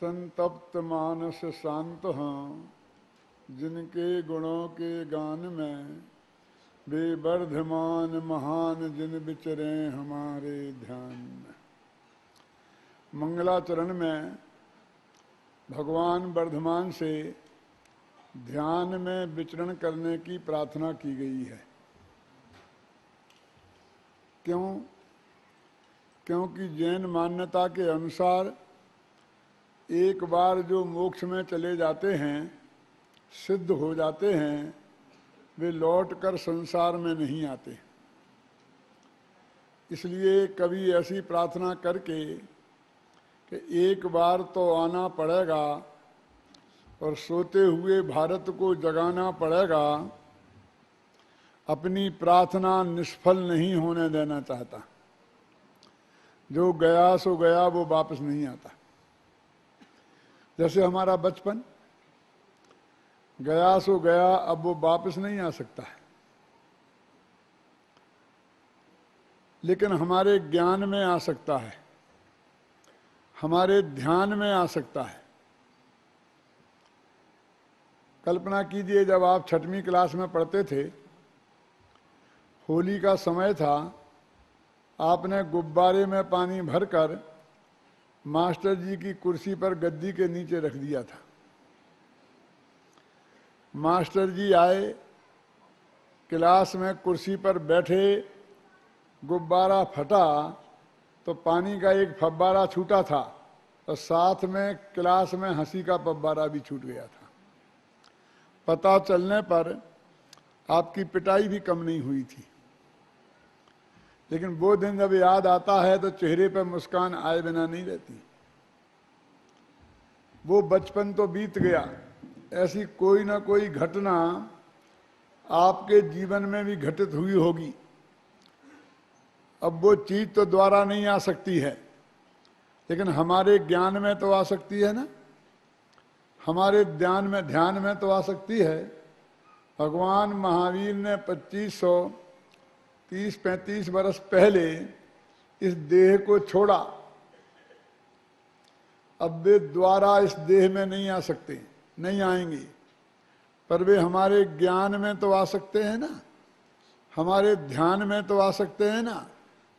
संतप्त मानस शांत हैं, जिनके गुणों के गान में वे वर्धमान महान जिन विचरे हमारे ध्यान में। मंगलाचरण में भगवान वर्धमान से ध्यान में विचरण करने की प्रार्थना की गई है। क्यों? क्योंकि जैन मान्यता के अनुसार एक बार जो मोक्ष में चले जाते हैं, सिद्ध हो जाते हैं, वे लौटकर संसार में नहीं आते। इसलिए कभी ऐसी प्रार्थना करके कि एक बार तो आना पड़ेगा और सोते हुए भारत को जगाना पड़ेगा, अपनी प्रार्थना निष्फल नहीं होने देना चाहता। जो गया सो गया, वो वापस नहीं आता। जैसे हमारा बचपन गया सो गया, अब वो वापस नहीं आ सकता है, लेकिन हमारे ज्ञान में आ सकता है, हमारे ध्यान में आ सकता है। कल्पना कीजिए, जब आप 6वीं क्लास में पढ़ते थे, होली का समय था, आपने गुब्बारे में पानी भरकर मास्टर जी की कुर्सी पर गद्दी के नीचे रख दिया था। मास्टर जी आए, क्लास में कुर्सी पर बैठे, गुब्बारा फटा तो पानी का एक फव्वारा छूटा था और साथ में क्लास में हंसी का फव्वारा भी छूट गया था। पता चलने पर आपकी पिटाई भी कम नहीं हुई थी। लेकिन वो दिन जब याद आता है तो चेहरे पर मुस्कान आए बिना नहीं रहती। वो बचपन तो बीत गया, ऐसी कोई ना कोई घटना आपके जीवन में भी घटित हुई होगी। अब वो चीज तो द्वारा नहीं आ सकती है, लेकिन हमारे ज्ञान में तो आ सकती है ना, हमारे ध्यान में तो आ सकती है। भगवान महावीर ने 2530-35 वर्ष पहले इस देह को छोड़ा। अब वे द्वारा इस देह में नहीं आ सकते, नहीं आएंगे, पर वे हमारे ज्ञान में तो आ सकते हैं ना, हमारे ध्यान में तो आ सकते हैं ना।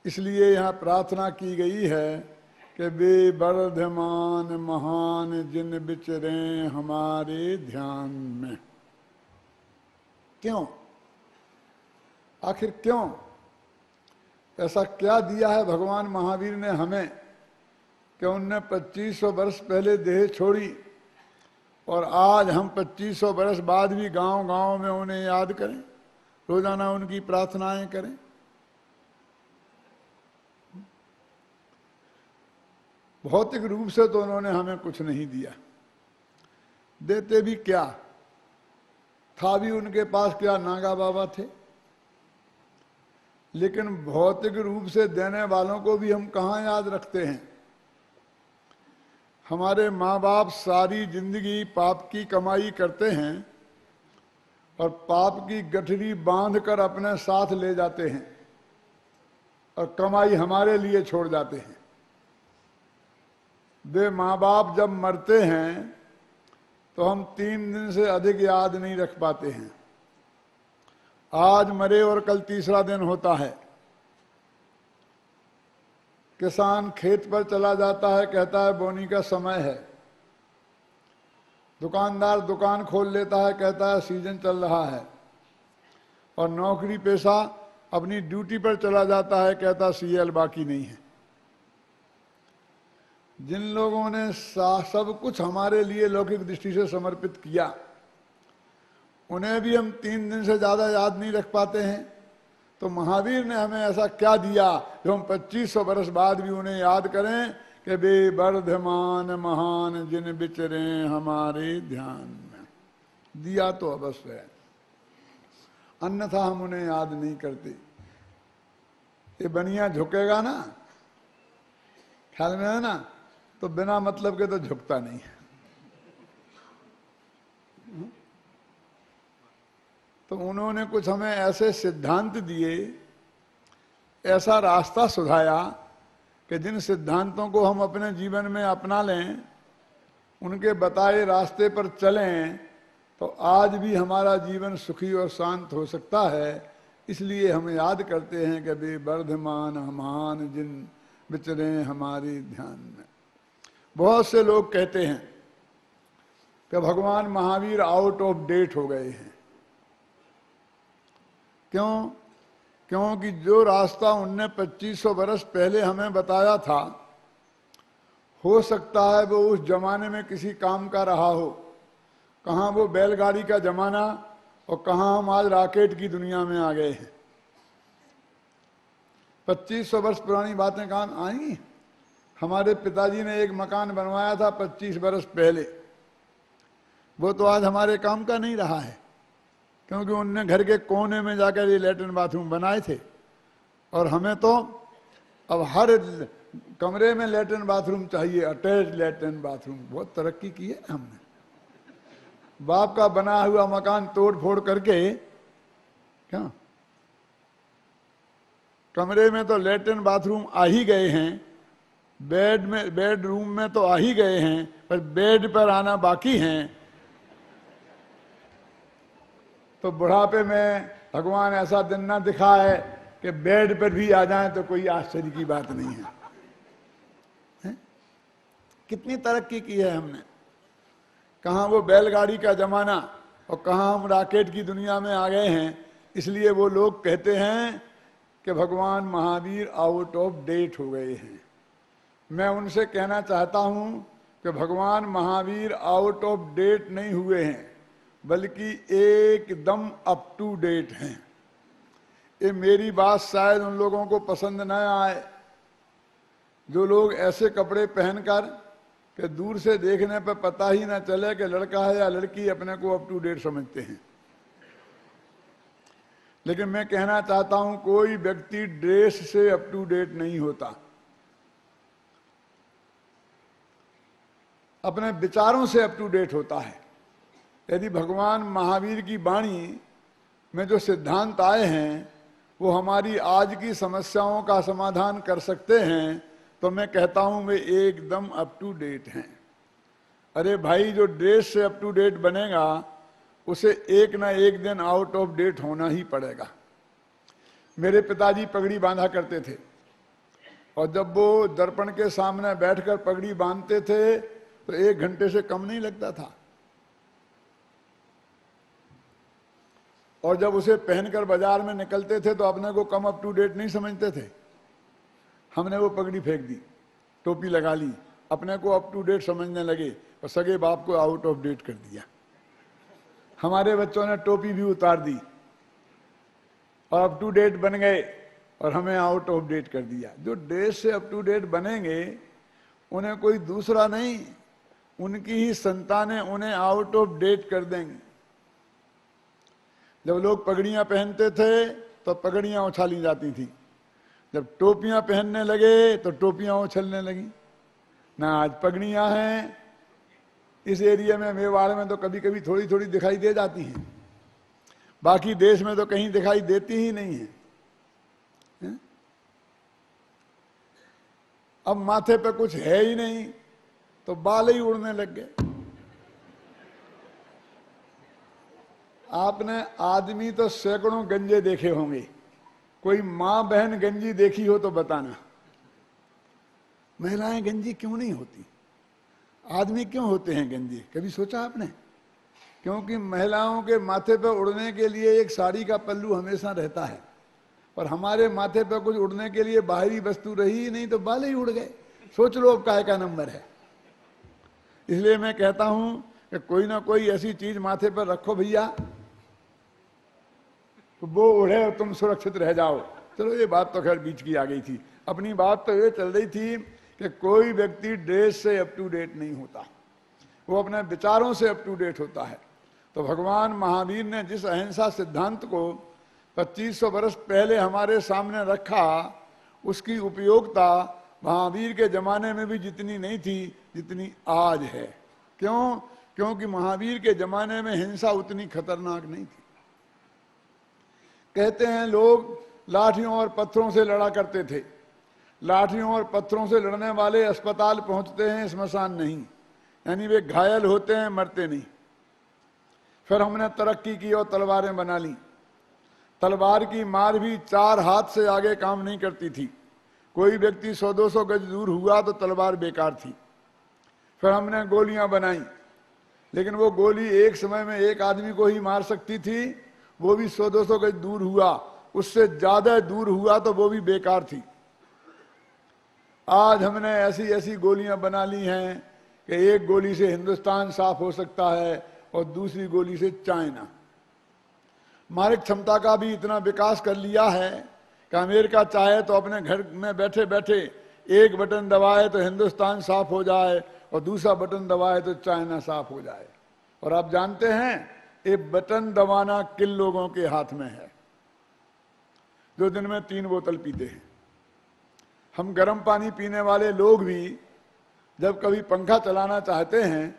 इसलिए यहाँ प्रार्थना की गई है कि वे वर्धमान महान जिन विचरे हमारे ध्यान में। क्यों? आखिर क्यों? ऐसा क्या दिया है भगवान महावीर ने हमें कि उनने 2500 वर्ष पहले देह छोड़ी और आज हम 2500 वर्ष बाद भी गांव-गांव में उन्हें याद करें, रोजाना उनकी प्रार्थनाएं करें। भौतिक रूप से तो उन्होंने हमें कुछ नहीं दिया, देते भी क्या था, भी उनके पास क्या नागा बाबा थे। लेकिन भौतिक रूप से देने वालों को भी हम कहाँ याद रखते हैं। हमारे माँ बाप सारी जिंदगी पाप की कमाई करते हैं और पाप की गठरी बांधकर अपने साथ ले जाते हैं और कमाई हमारे लिए छोड़ जाते हैं। वे माँ बाप जब मरते हैं तो हम 3 दिन से अधिक याद नहीं रख पाते हैं। आज मरे और कल तीसरा दिन होता है। किसान खेत पर चला जाता है, कहता है बोनी का समय है। दुकानदार दुकान खोल लेता है, कहता है सीजन चल रहा है। और नौकरी पेशा अपनी ड्यूटी पर चला जाता है, कहता सीएल बाकी नहीं है। जिन लोगों ने सब कुछ हमारे लिए लौकिक दृष्टि से समर्पित किया, उन्हें भी हम 3 दिन से ज्यादा याद नहीं रख पाते हैं। तो महावीर ने हमें ऐसा क्या दिया जो हम 2500 वर्ष बाद भी उन्हें याद करें कि वे वर्धमान महान जिन विचरे हमारे ध्यान में। दिया तो अवश्य है, अन्यथा हम उन्हें याद नहीं करते। ये बनिया झुकेगा ना, ख्याल में है ना, तो बिना मतलब के तो झुकता नहीं है। तो उन्होंने कुछ हमें ऐसे सिद्धांत दिए, ऐसा रास्ता सुझाया कि जिन सिद्धांतों को हम अपने जीवन में अपना लें उनके बताए रास्ते पर चलें तो आज भी हमारा जीवन सुखी और शांत हो सकता है। इसलिए हम याद करते हैं कि वे वर्धमान हमान जिन विचरे हमारी ध्यान में। बहुत से लोग कहते हैं कि भगवान महावीर आउट ऑफ डेट हो गए हैं। क्यों? क्योंकि जो रास्ता उनने 2500 वर्ष पहले हमें बताया था, हो सकता है वो उस जमाने में किसी काम का रहा हो। कहाँ वो बैलगाड़ी का जमाना और कहाँ हम आज रॉकेट की दुनिया में आ गए हैं। 2500 वर्ष पुरानी बातें कहाँ आई? हमारे पिताजी ने एक मकान बनवाया था 25 वर्ष पहले, वो तो आज हमारे काम का नहीं रहा है, क्योंकि उनने घर के कोने में जाकर ये लैट्रिन बाथरूम बनाए थे। और हमें तो अब हर कमरे में लैट्रिन बाथरूम चाहिए, अटैच लैट्रिन बाथरूम। बहुत तरक्की की है हमने। बाप का बना हुआ मकान तोड़ फोड़ करके क्या कमरे में तो लैट्रिन बाथरूम आ ही गए हैं, बेडरूम में तो आ ही गए हैं, पर बेड पर आना बाकी हैं। तो बुढ़ापे में भगवान ऐसा दिन ना दिखाए कि बेड पर भी आ जाए तो कोई आश्चर्य की बात नहीं है। कितनी तरक्की की है हमने। कहाँ वो बैलगाड़ी का जमाना और कहाँ हम रॉकेट की दुनिया में आ गए हैं। इसलिए वो लोग कहते हैं कि भगवान महावीर आउट ऑफ डेट हो गए हैं। मैं उनसे कहना चाहता हूँ कि भगवान महावीर आउट ऑफ डेट नहीं हुए हैं, बल्कि एकदम अप टू डेट हैं। ये मेरी बात शायद उन लोगों को पसंद न आए जो लोग ऐसे कपड़े पहनकर कि दूर से देखने पर पता ही ना चले कि लड़का है या लड़की, अपने को अप टू डेट समझते हैं। लेकिन मैं कहना चाहता हूं, कोई व्यक्ति ड्रेस से अप टू डेट नहीं होता, अपने विचारों से अप टू डेट होता है। यदि भगवान महावीर की वाणी में जो सिद्धांत आए हैं वो हमारी आज की समस्याओं का समाधान कर सकते हैं, तो मैं कहता हूं वे एकदम अप टू डेट हैं। अरे भाई, जो ड्रेस से अप टू डेट बनेगा उसे एक ना एक दिन आउट ऑफ डेट होना ही पड़ेगा। मेरे पिताजी पगड़ी बांधा करते थे और जब वो दर्पण के सामने बैठकर पगड़ी बांधते थे तो 1 घंटे से कम नहीं लगता था। और जब उसे पहनकर बाजार में निकलते थे तो अपने को कम अप टू डेट नहीं समझते थे। हमने वो पगड़ी फेंक दी, टोपी लगा ली, अपने को अप टू डेट समझने लगे और सगे बाप को आउट ऑफ डेट कर दिया। हमारे बच्चों ने टोपी भी उतार दी और अप टू डेट बन गए और हमें आउट ऑफ डेट कर दिया। जो ड्रेस से अप टू डेट बनेंगे उन्हें कोई दूसरा नहीं, उनकी ही संतानें उन्हें आउट ऑफ डेट कर देंगे। जब लोग पगड़ियां पहनते थे तो पगड़ियां उछाली जाती थी, जब टोपियां पहनने लगे तो टोपियां उछलने लगी। ना आज पगड़ियां हैं। इस एरिया में मेवाड़ में तो कभी कभी थोड़ी थोड़ी दिखाई दे जाती हैं, बाकी देश में तो कहीं दिखाई देती ही नहीं है। अब माथे पे कुछ है ही नहीं तो बाल ही उड़ने लग गए। आपने आदमी तो सैकड़ों गंजे देखे होंगे, कोई मां बहन गंजी देखी हो तो बताना। महिलाएं गंजी क्यों नहीं होती? आदमी क्यों होते हैं गंजी? कभी सोचा आपने? क्योंकि महिलाओं के माथे पर उड़ने के लिए एक साड़ी का पल्लू हमेशा रहता है, पर हमारे माथे पर कुछ उड़ने के लिए बाहरी वस्तु रही ही नहीं तो बाल ही उड़ गए। सोच लो अब काय का नंबर है। इसलिए मैं कहता हूं कि कोई ना कोई ऐसी चीज माथे पर रखो भैया, तो वो उड़े और तुम सुरक्षित रह जाओ। चलो ये बात तो खैर बीच की आ गई थी। अपनी बात तो ये चल रही थी कि कोई व्यक्ति ड्रेस से अप टू डेट नहीं होता, वो अपने विचारों से अप टू डेट होता है। तो भगवान महावीर ने जिस अहिंसा सिद्धांत को 2500 वर्ष पहले हमारे सामने रखा, उसकी उपयोगिता महावीर के जमाने में भी जितनी नहीं थी जितनी आज है। क्यों? क्योंकि महावीर के जमाने में हिंसा उतनी खतरनाक नहीं थी। कहते हैं लोग लाठियों और पत्थरों से लड़ा करते थे। लाठियों और पत्थरों से लड़ने वाले अस्पताल पहुंचते हैं, स्मशान नहीं। यानी वे घायल होते हैं, मरते नहीं। फिर हमने तरक्की की और तलवारें बना ली। तलवार की मार भी 4 हाथ से आगे काम नहीं करती थी। कोई व्यक्ति 100-200 गज दूर हुआ तो तलवार बेकार थी। फिर हमने गोलियां बनाई, लेकिन वो गोली एक समय में एक आदमी को ही मार सकती थी, वो भी 100-200 गज दूर हुआ, उससे ज्यादा दूर हुआ तो वो भी बेकार थी। आज हमने ऐसी ऐसी गोलियां बना ली हैं कि एक गोली से हिंदुस्तान साफ हो सकता है और दूसरी गोली से चाइना। मारक क्षमता का भी इतना विकास कर लिया है कि अमेरिका चाहे तो अपने घर में बैठे बैठे एक बटन दबाए तो हिंदुस्तान साफ हो जाए और दूसरा बटन दबाए तो चाइना साफ हो जाए। और आप जानते हैं ये बटन दबाना किन लोगों के हाथ में है, जो दिन में 3 बोतल पीते हैं। हम गर्म पानी पीने वाले लोग भी जब कभी पंखा चलाना चाहते हैं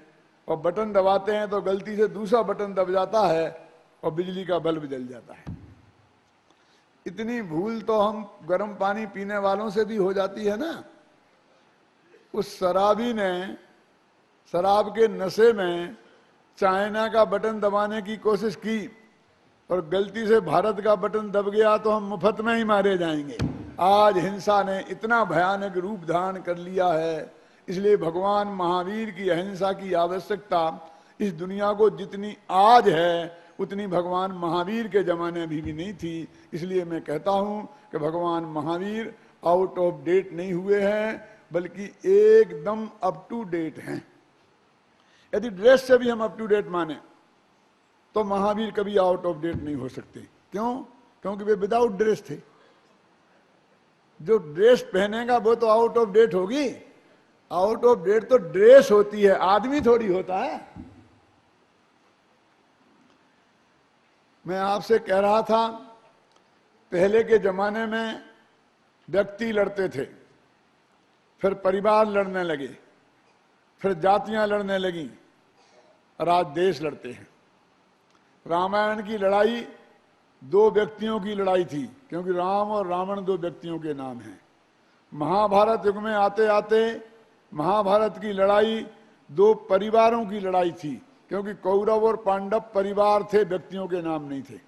और बटन दबाते हैं तो गलती से दूसरा बटन दब जाता है और बिजली का बल्ब जल जाता है। इतनी भूल तो हम गर्म पानी पीने वालों से भी हो जाती है ना। उस शराबी ने शराब के नशे में चाइना का बटन दबाने की कोशिश की और गलती से भारत का बटन दब गया तो हम मुफ्त में ही मारे जाएंगे। आज हिंसा ने इतना भयानक रूप धारण कर लिया है, इसलिए भगवान महावीर की अहिंसा की आवश्यकता इस दुनिया को जितनी आज है उतनी भगवान महावीर के जमाने भी नहीं थी। इसलिए मैं कहता हूं कि भगवान महावीर आउट ऑफ डेट नहीं हुए हैं, बल्कि एकदम अप टू डेट हैं। यदि ड्रेस से भी हम अप टू डेट माने तो महावीर कभी आउट ऑफ डेट नहीं हो सकते। क्यों? क्योंकि वे विदाउट ड्रेस थे। जो ड्रेस पहनेगा वो तो आउट ऑफ डेट होगी। आउट ऑफ डेट तो ड्रेस होती है, आदमी थोड़ी होता है। मैं आपसे कह रहा था, पहले के जमाने में व्यक्ति लड़ते थे, फिर परिवार लड़ने लगे, फिर जातियां लड़ने लगीं, और आज देश लड़ते हैं। रामायण की लड़ाई 2 व्यक्तियों की लड़ाई थी, क्योंकि राम और रावण 2 व्यक्तियों के नाम हैं। महाभारत युग में आते आते महाभारत की लड़ाई 2 परिवारों की लड़ाई थी, क्योंकि कौरव और पांडव परिवार थे, व्यक्तियों के नाम नहीं थे।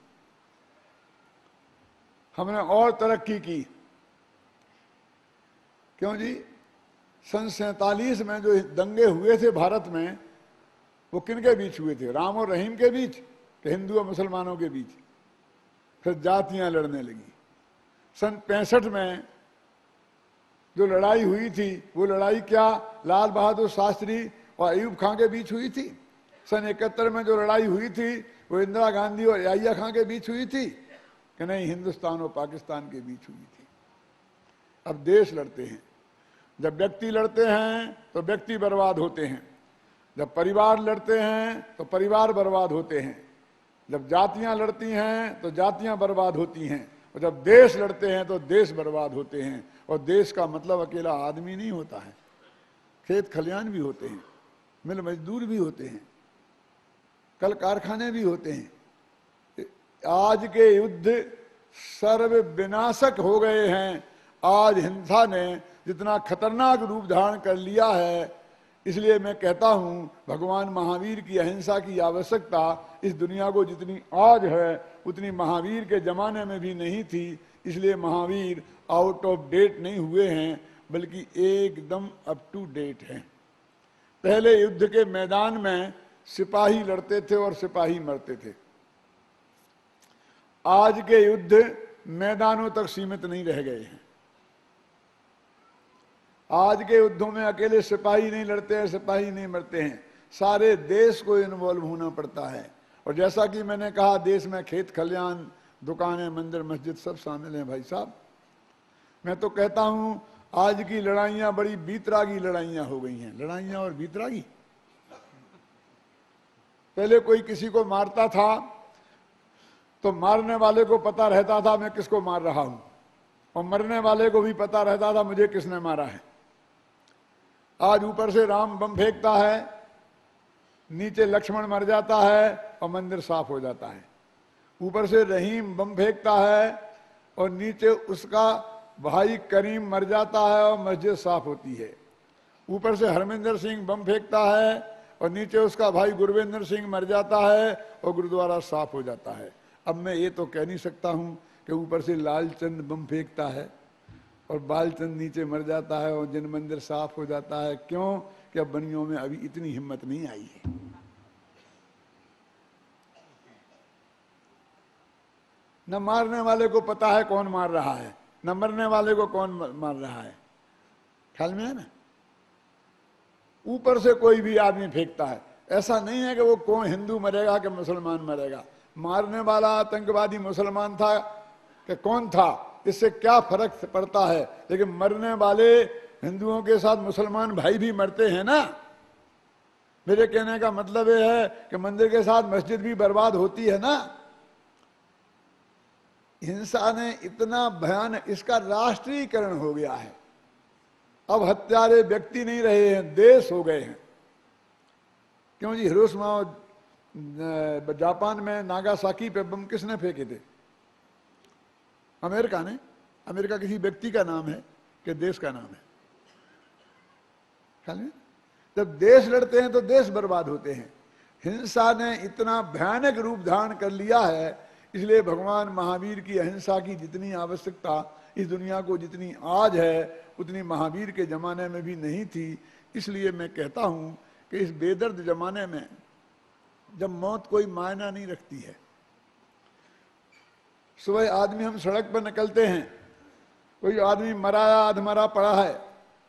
हमने और तरक्की की। क्यों जी? सन 47 में जो दंगे हुए थे भारत में, वो किनके बीच हुए थे? राम और रहीम के बीच कि हिंदू और मुसलमानों के बीच? फिर जातियां लड़ने लगी। सन 65 में जो लड़ाई हुई थी, वो लड़ाई क्या लाल बहादुर शास्त्री और अयूब खां के बीच हुई थी? सन 71 में जो लड़ाई हुई थी वो इंदिरा गांधी और याहिया खां के बीच हुई थी कि नहीं, हिंदुस्तान और पाकिस्तान के बीच हुई थी। अब देश लड़ते हैं। जब व्यक्ति लड़ते हैं तो व्यक्ति बर्बाद होते हैं, जब परिवार लड़ते हैं तो परिवार बर्बाद होते हैं, जब जातियां लड़ती हैं तो जातियां बर्बाद होती हैं, और जब देश लड़ते हैं तो देश बर्बाद होते हैं। और देश का मतलब अकेला आदमी नहीं होता है, खेत खलियान भी होते हैं, मिल मजदूर भी होते हैं, कल कारखाने भी होते हैं। आज के युद्ध सर्व विनाशक हो गए हैं। आज हिंसा ने जितना खतरनाक रूप धारण कर लिया है, इसलिए मैं कहता हूं भगवान महावीर की अहिंसा की आवश्यकता इस दुनिया को जितनी आज है उतनी महावीर के जमाने में भी नहीं थी। इसलिए महावीर आउट ऑफ डेट नहीं हुए हैं, बल्कि एकदम अप टू डेट हैं। पहले युद्ध के मैदान में सिपाही लड़ते थे और सिपाही मरते थे। आज के युद्ध मैदानों तक सीमित नहीं रह गए हैं। आज के युद्धों में अकेले सिपाही नहीं लड़ते हैं, सिपाही नहीं मरते हैं, सारे देश को इन्वॉल्व होना पड़ता है। और जैसा कि मैंने कहा, देश में खेत खलियान, दुकानें, मंदिर, मस्जिद सब शामिल हैं। भाई साहब, मैं तो कहता हूं आज की लड़ाइयां बड़ी बीतरागी लड़ाइयां हो गई हैं। लड़ाइयां और बीतरागी। पहले कोई किसी को मारता था तो मारने वाले को पता रहता था मैं किसको मार रहा हूं, और मरने वाले को भी पता रहता था मुझे किसने मारा है। आज ऊपर से राम बम फेंकता है, नीचे लक्ष्मण मर जाता है और मंदिर साफ हो जाता है। ऊपर से रहीम बम फेंकता है और नीचे उसका भाई करीम मर जाता है और मस्जिद साफ होती है। ऊपर से हरमिंदर सिंह बम फेंकता है और नीचे उसका भाई गुरविंदर सिंह मर जाता है और गुरुद्वारा साफ हो जाता है। अब मैं ये तो कह नहीं सकता हूं कि ऊपर से लालचंद बम फेंकता है और बालचंद नीचे मर जाता है और जिन मंदिर साफ हो जाता है। क्यों? कि अब बनियों में अभी इतनी हिम्मत नहीं आई है। न मारने वाले को पता है कौन मार रहा है, न मरने वाले को कौन मार रहा है। ख्याल में है ना? ऊपर से कोई भी आदमी फेंकता है। ऐसा नहीं है कि वो कौन हिंदू मरेगा कि मुसलमान मरेगा। मारने वाला आतंकवादी मुसलमान था कि कौन था, इससे क्या फर्क पड़ता है। लेकिन मरने वाले हिंदुओं के साथ मुसलमान भाई भी मरते हैं ना। मेरे कहने का मतलब ये है कि मंदिर के साथ मस्जिद भी बर्बाद होती है ना। हिंसा ने इतना भयानक, इसका राष्ट्रीयकरण हो गया है। अब हत्यारे व्यक्ति नहीं रहे हैं, देश हो गए हैं। क्यों जी? हिरोशिमा जापान में नागासाकी पे बम किसने फेंके थे? अमेरिका ने। अमेरिका किसी व्यक्ति का नाम है कि देश का नाम है? ख्याल में? जब देश लड़ते हैं तो देश बर्बाद होते हैं। हिंसा ने इतना भयानक रूप धारण कर लिया है, इसलिए भगवान महावीर की अहिंसा की जितनी आवश्यकता इस दुनिया को जितनी आज है उतनी महावीर के जमाने में भी नहीं थी। इसलिए मैं कहता हूं कि इस बेदर्द जमाने में जब मौत कोई मायना नहीं रखती है, सुबह आदमी हम सड़क पर निकलते हैं, कोई आदमी मराया अधमरा पड़ा है,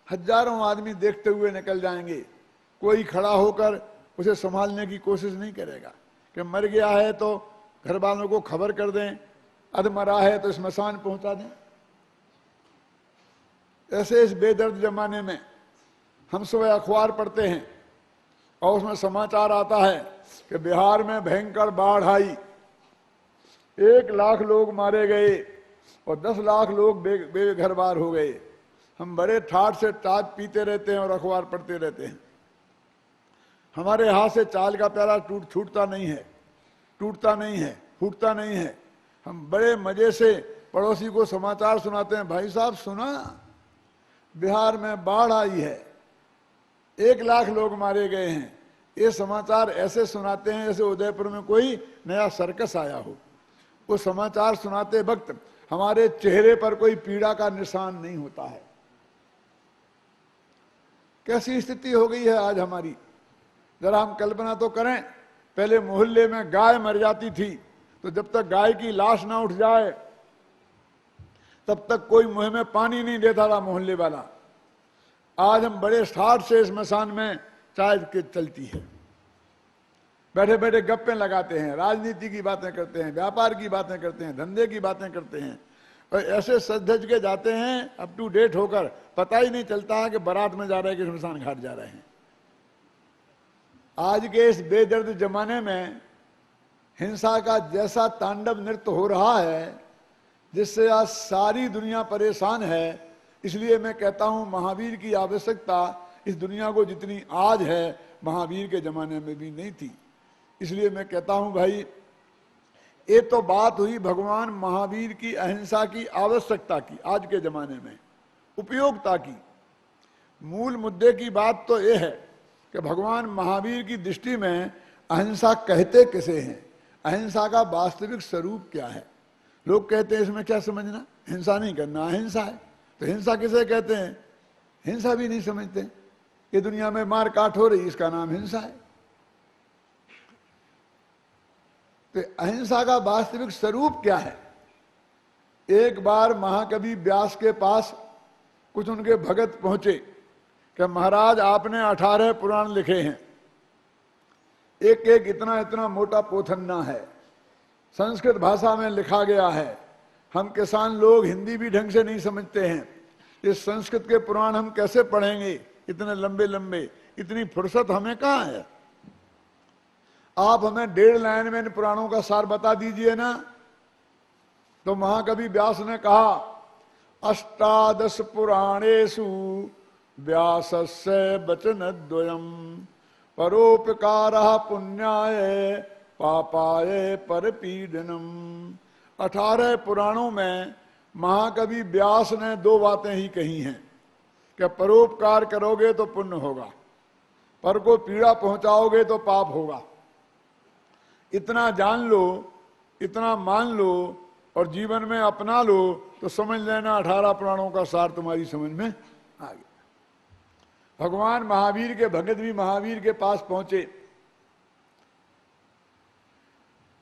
हजारों आदमी देखते हुए निकल जाएंगे। कोई खड़ा होकर उसे संभालने की कोशिश नहीं करेगा कि मर गया है तो घर वालों को खबर कर दें, अधमरा है तो स्मशान पहुंचा दें। ऐसे इस बेदर्द जमाने में हम सुबह अखबार पढ़ते हैं और उसमें समाचार आता है कि बिहार में भयंकर बाढ़ आई, 1 लाख लोग मारे गए और 10 लाख लोग बेघर बार हो गए। हम बड़े ठाठ से चाय पीते रहते हैं और अखबार पढ़ते रहते हैं। हमारे हाथ से चाल का प्याला छूटता नहीं है, टूटता नहीं है, फूटता नहीं है। हम बड़े मजे से पड़ोसी को समाचार सुनाते हैं, भाई साहब सुना बिहार में बाढ़ आई है, 1 लाख लोग मारे गए हैं। ये समाचार ऐसे सुनाते हैं जैसे उदयपुर में कोई नया सर्कस आया हो। वो समाचार सुनाते वक्त हमारे चेहरे पर कोई पीड़ा का निशान नहीं होता है। कैसी स्थिति हो गई है आज हमारी, जरा हम कल्पना तो करें। पहले मोहल्ले में गाय मर जाती थी तो जब तक गाय की लाश ना उठ जाए तब तक कोई मुंह में पानी नहीं देता था मोहल्ले वाला। आज हम बड़े ठाठ से इस मसान में चाय के चलती है, बैठे बैठे गप्पे लगाते हैं, राजनीति की बातें करते हैं, व्यापार की बातें करते हैं, धंधे की बातें करते हैं और ऐसे सज-धज के जाते हैं अप टू डेट होकर, पता ही नहीं चलता है कि बारात में जा रहे हैं कि शमशान घाट जा रहे हैं। आज के इस बेदर्द जमाने में हिंसा का जैसा तांडव नृत्य हो रहा है जिससे आज सारी दुनिया परेशान है। इसलिए मैं कहता हूं महावीर की आवश्यकता इस दुनिया को जितनी आज है महावीर के जमाने में भी नहीं थी। इसलिए मैं कहता हूं भाई, ये तो बात हुई भगवान महावीर की अहिंसा की आवश्यकता की, आज के जमाने में उपयोगिता की। मूल मुद्दे की बात तो ये है कि भगवान महावीर की दृष्टि में अहिंसा कहते किसे हैं, अहिंसा का वास्तविक स्वरूप क्या है। लोग कहते हैं इसमें क्या समझना, हिंसा नहीं करना अहिंसा है। तो हिंसा किसे कहते हैं, हिंसा भी नहीं समझते। ये दुनिया में मार काट हो रही, इसका नाम हिंसा है। तो अहिंसा का वास्तविक स्वरूप क्या है। एक बार महाकवि व्यास के पास कुछ उनके भगत पहुंचे कि महाराज आपने 18 पुराण लिखे हैं, एक एक इतना इतना मोटा पोथन्ना है, संस्कृत भाषा में लिखा गया है, हम किसान लोग हिंदी भी ढंग से नहीं समझते हैं, इस संस्कृत के पुराण हम कैसे पढ़ेंगे, इतने लंबे लंबे, इतनी फुर्सत हमें कहाँ है। आप हमें 1.5 लाइन में इन पुराणों का सार बता दीजिए ना। तो महाकवि व्यास ने कहा, 18 पुराणेषु व्यासस्य वचनद्वयम् परोपकारः पुण्याय पापाय परपीडनम्। 18 पुराणों में महाकवि व्यास ने 2 बातें ही कही हैं। कि परोपकार करोगे तो पुण्य होगा, पर को पीड़ा पहुंचाओगे तो पाप होगा। इतना जान लो, इतना मान लो और जीवन में अपना लो तो समझ लेना 18 पुराणों का सार तुम्हारी समझ में आ गया। भगवान महावीर के भगत भी महावीर के पास पहुंचे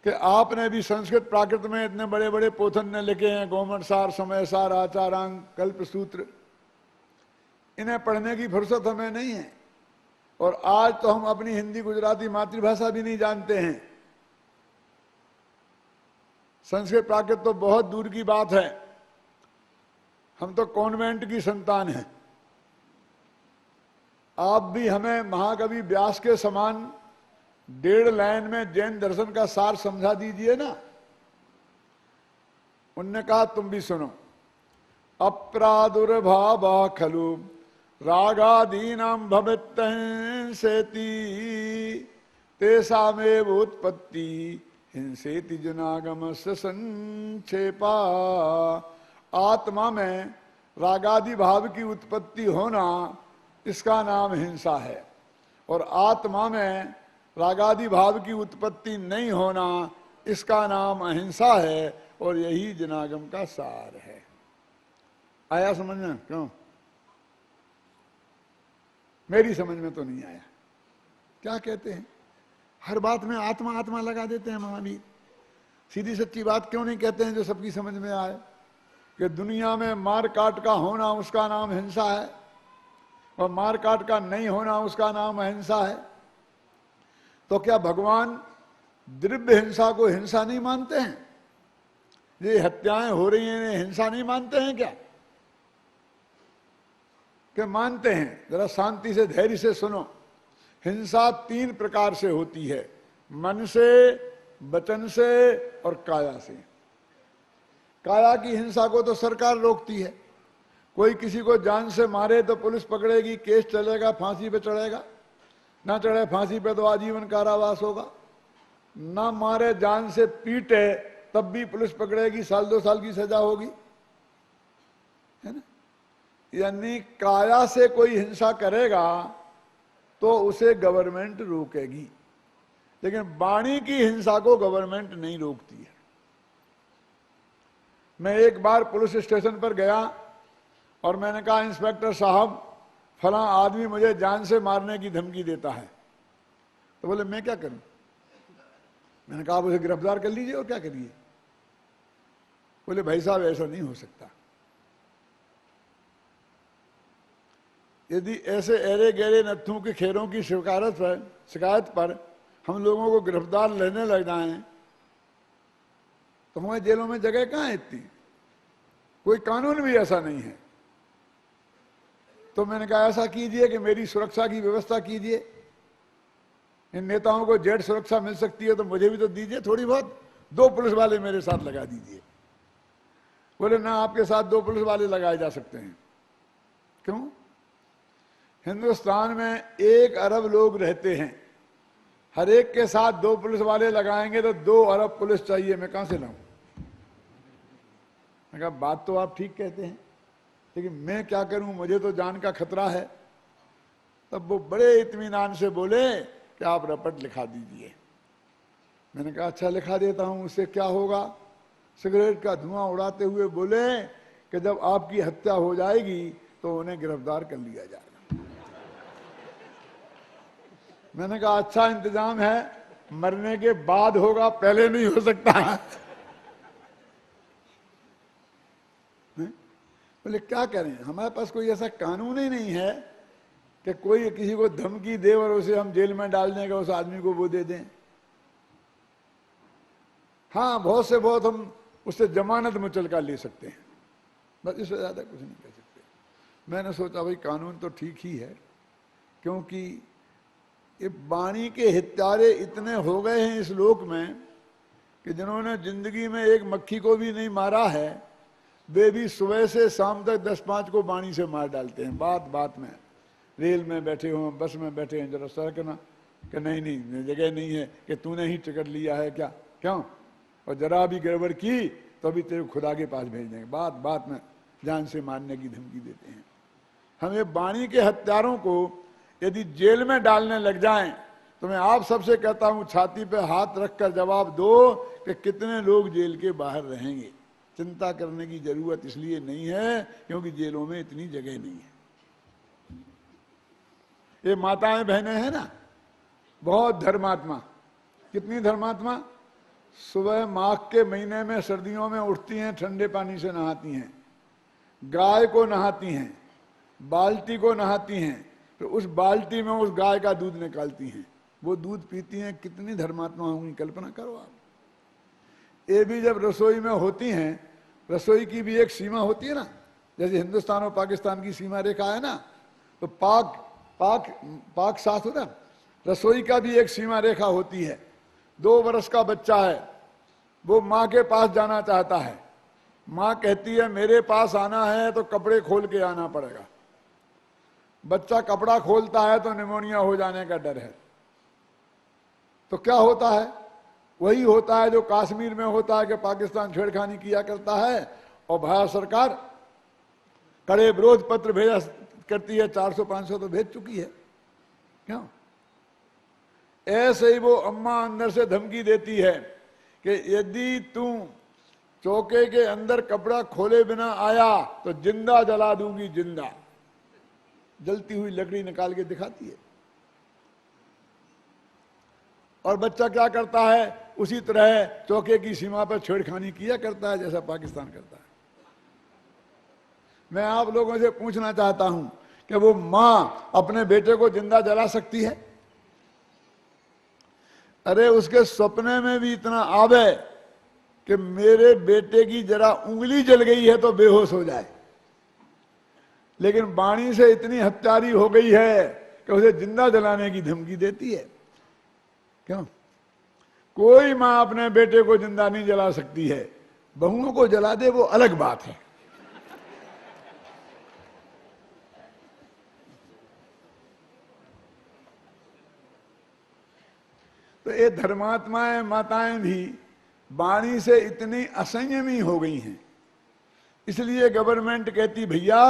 कि आपने भी संस्कृत प्राकृत में इतने बड़े बड़े पोथन ने लिखे हैं, गोमन सार, समय सार, आचारांग, कल्प सूत्र, इन्हें पढ़ने की फुर्सत हमें नहीं है। और आज तो हम अपनी हिंदी गुजराती मातृभाषा भी नहीं जानते हैं। संस्कृत प्राकृत तो बहुत दूर की बात है, हम तो कॉन्वेंट की संतान हैं। आप भी हमें महाकवि व्यास के समान 1.5 लाइन में जैन दर्शन का सार समझा दीजिए ना। उनने कहा तुम भी सुनो। अप्रादुर्भावा खलु रागादीनां भवेत्तंसेति तेषामेव उत्पत्ति हिंसेति जनागमस्य संक्षेपा। आत्मा में रागादि भाव की उत्पत्ति होना, इसका नाम हिंसा है, और आत्मा में रागादि भाव की उत्पत्ति नहीं होना, इसका नाम अहिंसा है, और यही जनागम का सार है। आया समझ में? क्यों? मेरी समझ में तो नहीं आया। क्या कहते हैं? हर बात में आत्मा आत्मा लगा देते हैं महावीर। सीधी सच्ची बात क्यों नहीं कहते हैं जो सबकी समझ में आए कि दुनिया में मार काट का होना उसका नाम हिंसा है, और मार काट का नहीं होना उसका नाम अहिंसा है। तो क्या भगवान द्रव्य हिंसा को हिंसा नहीं मानते हैं? ये हत्याएं हो रही हैं, इन्हें हिंसा नहीं मानते हैं क्या? कि मानते हैं? जरा शांति से धैर्य से सुनो। हिंसा 3 प्रकार से होती है, मन से, वचन से और काया से। काया की हिंसा को तो सरकार रोकती है। कोई किसी को जान से मारे तो पुलिस पकड़ेगी, केस चलेगा, फांसी पे चढ़ेगा। ना चढ़े फांसी पे तो आजीवन कारावास होगा। ना मारे, जान से पीटे तब भी पुलिस पकड़ेगी, 1-2 साल की सजा होगी, है ना। यानी काया से कोई हिंसा करेगा तो उसे गवर्नमेंट रोकेगी, लेकिन वाणी की हिंसा को गवर्नमेंट नहीं रोकती है। मैं एक बार पुलिस स्टेशन पर गया और मैंने कहा इंस्पेक्टर साहब फला आदमी मुझे जान से मारने की धमकी देता है। तो बोले मैं क्या करूं? मैंने कहा आप उसे गिरफ्तार कर लीजिए और क्या करिए। बोले भाई साहब ऐसा नहीं हो सकता। यदि ऐसे अरे गहरे नत्थों के खेरों की शिकायत पर हम लोगों को गिरफ्तार लेने लग जाएं तो हमारे जेलों में जगह कहाँ है इतनी? कोई कानून भी ऐसा नहीं है। तो मैंने कहा ऐसा कीजिए कि मेरी सुरक्षा की व्यवस्था कीजिए। इन नेताओं को जेड सुरक्षा मिल सकती है तो मुझे भी तो दीजिए थोड़ी बहुत। 2 पुलिस वाले मेरे साथ लगा दीजिए। बोले ना, आपके साथ 2 पुलिस वाले लगाए जा सकते हैं। क्यों? हिंदुस्तान में 1 अरब लोग रहते हैं, हर एक के साथ 2 पुलिस वाले लगाएंगे तो 2 अरब पुलिस चाहिए। मैं कहां से लाऊं? मैं कहा बात तो आप ठीक कहते हैं, लेकिन मैं क्या करूं, मुझे तो जान का खतरा है। तब वो बड़े इत्मीनान से बोले कि आप रपट लिखा दीजिए। मैंने कहा अच्छा लिखा देता हूं, उससे क्या होगा? सिगरेट का धुआं उड़ाते हुए बोले कि जब आपकी हत्या हो जाएगी तो उन्हें गिरफ्तार कर लिया जाएगा। मैंने कहा अच्छा इंतजाम है, मरने के बाद होगा, पहले नहीं हो सकता। बोले क्या करें, हमारे पास कोई ऐसा कानून ही नहीं है कि कोई किसी को धमकी दे और उसे हम जेल में डाल दें, उस आदमी को वो दे दें। हाँ, बहुत से बहुत हम उससे जमानत मुचलका ले सकते हैं, बस इससे ज्यादा कुछ नहीं कर सकते। मैंने सोचा भाई कानून तो ठीक ही है, क्योंकि ये वाणी के हित्यारे इतने हो गए हैं इस लोक में कि जिन्होंने जिंदगी में एक मक्खी को भी नहीं मारा है, वे भी सुबह से शाम तक 10-5 को वाणी से मार डालते हैं। बात बात में, रेल में बैठे हो, बस में बैठे हैं, जरा सरकना कि नहीं नहीं जगह नहीं है, कि तूने ही टिकट लिया है क्या, क्यों? और जरा भी गड़बड़ की तो अभी तेरे खुदा के पास भेज देंगे। बात बात में जान से मारने की धमकी देते हैं। हम ये वाणी के हत्यारों को यदि जेल में डालने लग जाएं तो मैं आप सबसे कहता हूं, छाती पे हाथ रखकर जवाब दो कि कितने लोग जेल के बाहर रहेंगे। चिंता करने की जरूरत इसलिए नहीं है क्योंकि जेलों में इतनी जगह नहीं है। ये माताएं बहनें हैं ना, बहुत धर्मात्मा। कितनी धर्मात्मा? सुबह माघ के महीने में सर्दियों में उठती हैं, ठंडे पानी से नहाती हैं, गाय को नहाती हैं, बाल्टी को नहाती हैं, तो उस बाल्टी में उस गाय का दूध निकालती हैं, वो दूध पीती हैं। कितनी धर्मात्मा होंगी, कल्पना करो आप। ये भी जब रसोई में होती हैं, रसोई की भी एक सीमा होती है ना, जैसे हिंदुस्तान और पाकिस्तान की सीमा रेखा है ना, तो पाक साथ हो ना, रसोई का भी एक सीमा रेखा होती है। 2 वर्ष का बच्चा है, वो माँ के पास जाना चाहता है, माँ कहती है मेरे पास आना है तो कपड़े खोल के आना पड़ेगा। बच्चा कपड़ा खोलता है तो निमोनिया हो जाने का डर है। तो क्या होता है? वही होता है जो कश्मीर में होता है कि पाकिस्तान छेड़खानी किया करता है और भारत सरकार कड़े विरोध पत्र भेजा करती है। 400-500 तो भेज चुकी है। क्यों? ऐसे ही वो अम्मा अंदर से धमकी देती है कि यदि तू चौके के अंदर कपड़ा खोले बिना आया तो जिंदा जला दूंगी, जिंदा। जलती हुई लकड़ी निकाल के दिखाती है। और बच्चा क्या करता है? उसी तरह चौके की सीमा पर छेड़खानी किया करता है जैसा पाकिस्तान करता है। मैं आप लोगों से पूछना चाहता हूं कि वो मां अपने बेटे को जिंदा जला सकती है? अरे उसके सपने में भी इतना आवे कि मेरे बेटे की जरा उंगली जल गई है तो बेहोश हो जाए, लेकिन वाणी से इतनी हत्यारी हो गई है कि उसे जिंदा जलाने की धमकी देती है। क्यों? कोई मां अपने बेटे को जिंदा नहीं जला सकती है। बहुओं को जला दे वो अलग बात है। तो ये धर्मात्माएं माताएं भी वाणी से इतनी असंयमी हो गई हैं, इसलिए गवर्नमेंट कहती भैया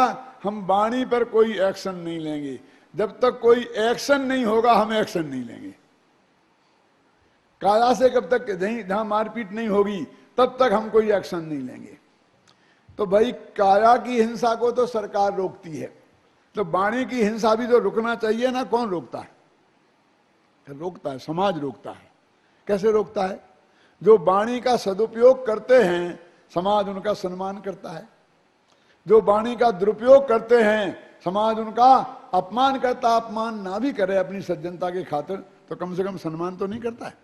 हम वाणी पर कोई एक्शन नहीं लेंगे। जब तक कोई एक्शन नहीं होगा हम एक्शन नहीं लेंगे। काया से कब तक जहां मारपीट नहीं होगी तब तक हम कोई एक्शन नहीं लेंगे। तो भाई काया की हिंसा को तो सरकार रोकती है, तो वाणी की हिंसा भी तो रुकना चाहिए ना। कौन रोकता है? रोकता है समाज, रोकता है। कैसे रोकता है? जो वाणी का सदुपयोग करते हैं समाज उनका सम्मान करता है, जो वाणी का दुरुपयोग करते हैं समाज उनका अपमान करता। अपमान ना भी करे अपनी सज्जनता की खातिर तो कम से कम सम्मान तो नहीं करता है।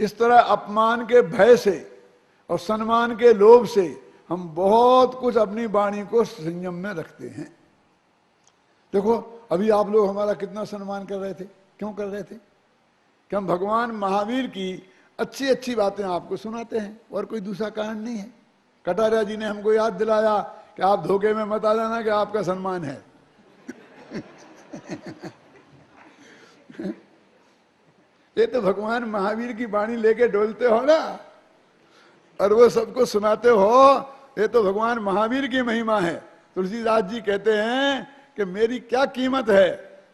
इस तरह अपमान के भय से और सम्मान के लोभ से हम बहुत कुछ अपनी वाणी को संयम में रखते हैं। देखो अभी आप लोग हमारा कितना सम्मान कर रहे थे। क्यों कर रहे थे? कि हम भगवान महावीर की अच्छी अच्छी बातें आपको सुनाते हैं और कोई दूसरा कारण नहीं है। कटारिया जी ने हमको याद दिलाया कि आप धोखे में मत आ जाना कि आपका सम्मान है। ये तो भगवान महावीर की वाणी लेके डोलते हो ना और वो सबको सुनाते हो, ये तो भगवान महावीर की महिमा है। तुलसीदास जी कहते हैं कि मेरी क्या कीमत है,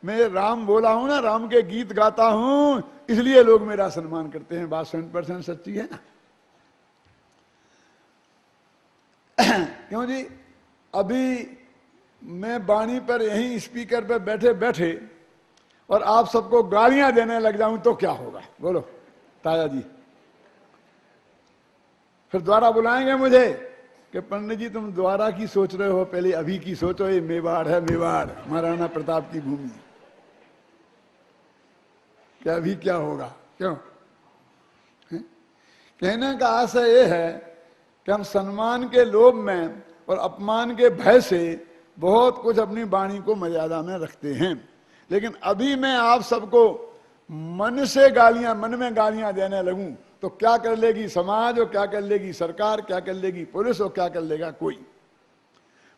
मैं राम बोला हूं ना, राम के गीत गाता हूं, इसलिए लोग मेरा सम्मान करते हैं। बात 100% सच्ची है ना। क्यों जी? अभी मैं वाणी पर यहीं स्पीकर पर बैठे बैठे और आप सबको गालियां देने लग जाऊं तो क्या होगा? बोलो ताया जी। फिर द्वारा बुलाएंगे मुझे कि पंडित जी तुम द्वारा की सोच रहे हो, पहले अभी की सोचो। ये मेवाड़ है, मेवाड़, महाराणा प्रताप की भूमि। क्या अभी क्या होगा? क्यों? कहने का आशय यह है कि हम सम्मान के लोभ में और अपमान के भय से बहुत कुछ अपनी वाणी को मर्यादा में रखते हैं। लेकिन अभी मैं आप सबको मन से गालियां, मन में गालियां देने लगूं तो क्या कर लेगी समाज और क्या कर लेगी सरकार, क्या कर लेगी पुलिस और क्या कर लेगा कोई।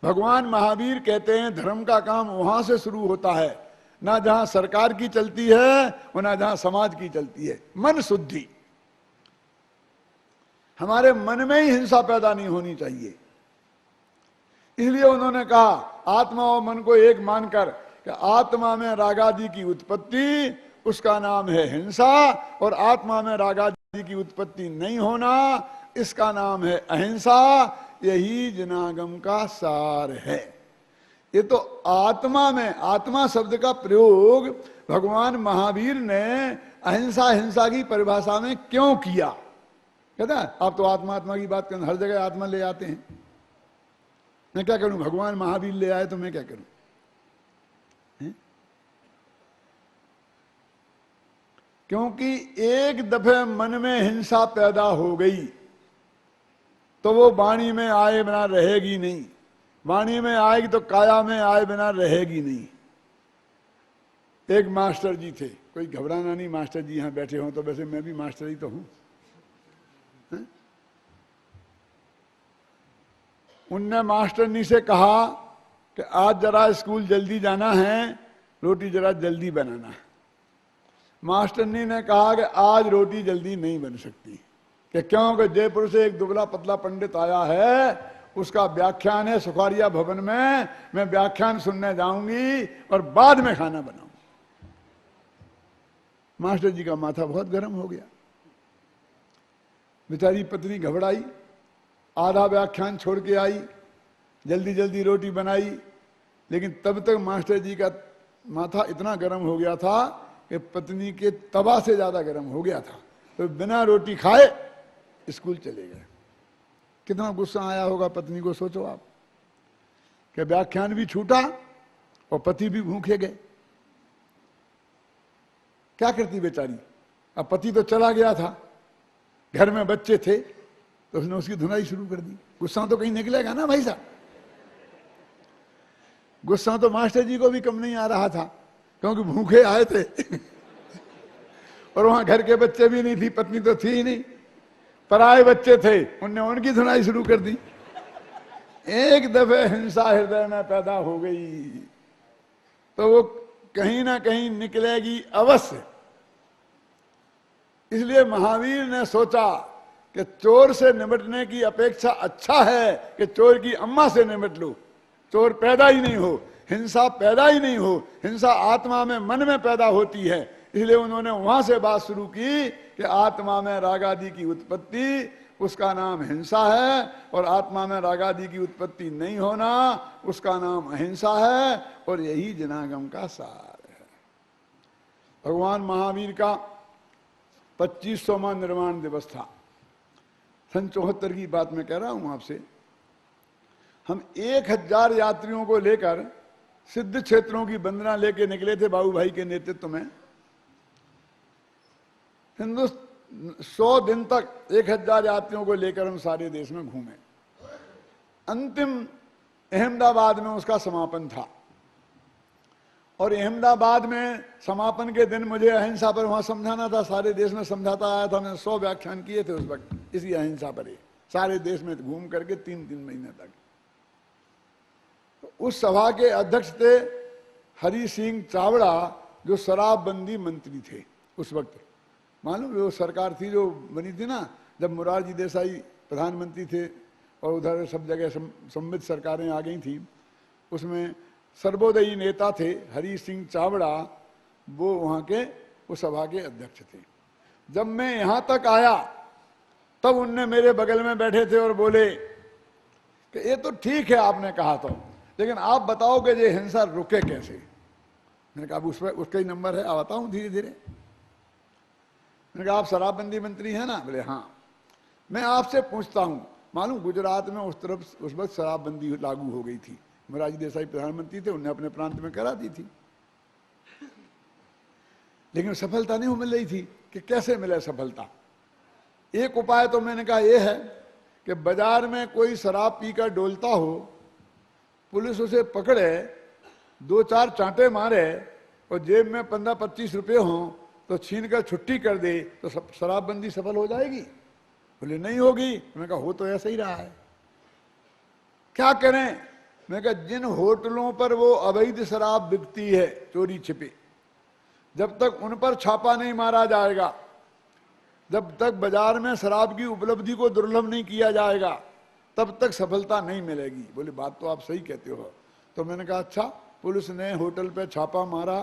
भगवान महावीर कहते हैं धर्म का काम वहां से शुरू होता है, ना जहां सरकार की चलती है और ना जहां समाज की चलती है। मन शुद्धि। हमारे मन में ही हिंसा पैदा नहीं होनी चाहिए। इसलिए उन्होंने कहा आत्मा और मन को एक मानकर कि आत्मा में रागादि की उत्पत्ति, उसका नाम है हिंसा, और आत्मा में रागादि की उत्पत्ति नहीं होना, इसका नाम है अहिंसा। यही जिनागम का सार है। ये तो आत्मा में, आत्मा शब्द का प्रयोग भगवान महावीर ने अहिंसा हिंसा की परिभाषा में क्यों किया? कहता है आप तो आत्मा आत्मा की बात करें, हर जगह आत्मा ले आते हैं, मैं क्या करूं? भगवान महावीर ले आए तो मैं क्या करूं? क्योंकि एक दफे मन में हिंसा पैदा हो गई तो वो वाणी में आए बिना रहेगी नहीं, वाणी में आएगी तो काया में आए बिना रहेगी नहीं। एक मास्टर जी थे, कोई घबराना नहीं, मास्टर जी यहां बैठे हों तो वैसे मैं भी मास्टर ही तो हूं। उनने मास्टरनी से कहा कि आज जरा स्कूल जल्दी जाना है, रोटी जरा जल्दी बनाना है। मास्टरनी ने कहा कि आज रोटी जल्दी नहीं बन सकती। कि क्यों? कि जयपुर से एक दुबला पतला पंडित आया है, उसका व्याख्यान है सुखारिया भवन में, मैं व्याख्यान सुनने जाऊंगी और बाद में खाना बनाऊंगी। मास्टर जी का माथा बहुत गर्म हो गया। बेचारी पत्नी घबराई, आधा व्याख्यान छोड़ के आई, जल्दी जल्दी रोटी बनाई, लेकिन तब तक मास्टर जी का माथा इतना गर्म हो गया था कि पत्नी के तवा से ज्यादा गर्म हो गया था। तो बिना रोटी खाए स्कूल चले गए। कितना गुस्सा आया होगा पत्नी को, सोचो आप, कि व्याख्यान भी छूटा और पति भी भूखे गए। क्या करती बेचारी? अब पति तो चला गया था, घर में बच्चे थे, तो उसने उसकी धुनाई शुरू कर दी। गुस्सा तो कहीं निकलेगा ना भाई साहब। गुस्सा तो मास्टर जी को भी कम नहीं आ रहा था, क्योंकि भूखे आए थे और वहां घर के बच्चे भी नहीं थी, पत्नी तो थी ही नहीं, पराए बच्चे थे, उनने उनकी धुनाई शुरू कर दी। एक दफे हिंसा हृदय में पैदा हो गई तो वो कहीं ना कहीं निकलेगी अवश्य। इसलिए महावीर ने सोचा कि चोर से निपटने की अपेक्षा अच्छा है कि चोर की अम्मा से निपट लो। चोर पैदा ही नहीं हो, हिंसा पैदा ही नहीं हो, हिंसा आत्मा में मन में पैदा होती है। इसलिए उन्होंने वहां से बात शुरू की कि आत्मा में रागादि की उत्पत्ति, उसका नाम हिंसा है, और आत्मा में रागादि की उत्पत्ति नहीं होना, उसका नाम अहिंसा है, और यही जिनागम का सार है। भगवान महावीर का 2500वां निर्वाण दिवस था। सन 74 की बात मैं कह रहा हूं आपसे। हम 1000 यात्रियों को लेकर सिद्ध क्षेत्रों की वंदना लेके निकले थे बाबू भाई के नेतृत्व में। 100 दिन तक 1000 यात्रियों को लेकर हम सारे देश में घूमे। अंतिम अहमदाबाद में उसका समापन था, और अहमदाबाद में समापन के दिन मुझे अहिंसा पर वहां समझाना था। सारे देश में समझाता आया था, मैंने 100 व्याख्यान किए थे उस वक्त इसी अहिंसा पर ही, सारे देश में घूम करके 3-3 महीने तक। तो उस सभा के अध्यक्ष थे हरि सिंह चावड़ा, जो शराबबंदी मंत्री थे उस वक्त। मालूम वो सरकार थी जो बनी थी ना, जब मोरारजी देसाई प्रधानमंत्री थे और उधर सब जगह सम्मिलित सरकारें आ गई थी। उसमें सर्वोदयी नेता थे हरि सिंह चावड़ा, वो वहाँ के उस सभा के अध्यक्ष थे। जब मैं यहाँ तक आया तब उनने मेरे बगल में बैठे थे और बोले कि ये तो ठीक है आपने कहा तो, लेकिन आप बताओ कि ये हिंसा रुके कैसे। मैंने कहा उसका ही नंबर है, आप बताऊँ धीरे धीरे। मैंने कहा आप शराबबंदी मंत्री हैं ना? बोले हाँ। मैं आपसे पूछता हूँ, मालूम गुजरात में उस तरफ उस वक्त शराबबंदी लागू हो गई थी, मोरारजी देसाई प्रधानमंत्री थे, उन्हें अपने प्रांत में करा दी थी, लेकिन सफलता नहीं मिल रही थी। कि कैसे मिले सफलता? एक उपाय तो मैंने कहा यह है कि बाजार में कोई शराब पीकर डोलता हो, पुलिस उसे पकड़े, 2-4 चांटे मारे और जेब में 15-25 रुपये हों तो छीन कर छुट्टी कर दे, तो शराबबंदी सफल हो जाएगी? बोले नहीं होगी। मैंने कहा हो तो ऐसा ही रहा है, क्या करें? मैंने कहा जिन होटलों पर वो अवैध शराब बिकती है चोरी छिपे, जब तक उन पर छापा नहीं मारा जाएगा, जब तक बाजार में शराब की उपलब्धि को दुर्लभ नहीं किया जाएगा, तब तक सफलता नहीं मिलेगी। बोले बात तो आप सही कहते हो। तो मैंने कहा अच्छा, पुलिस ने होटल पे छापा मारा,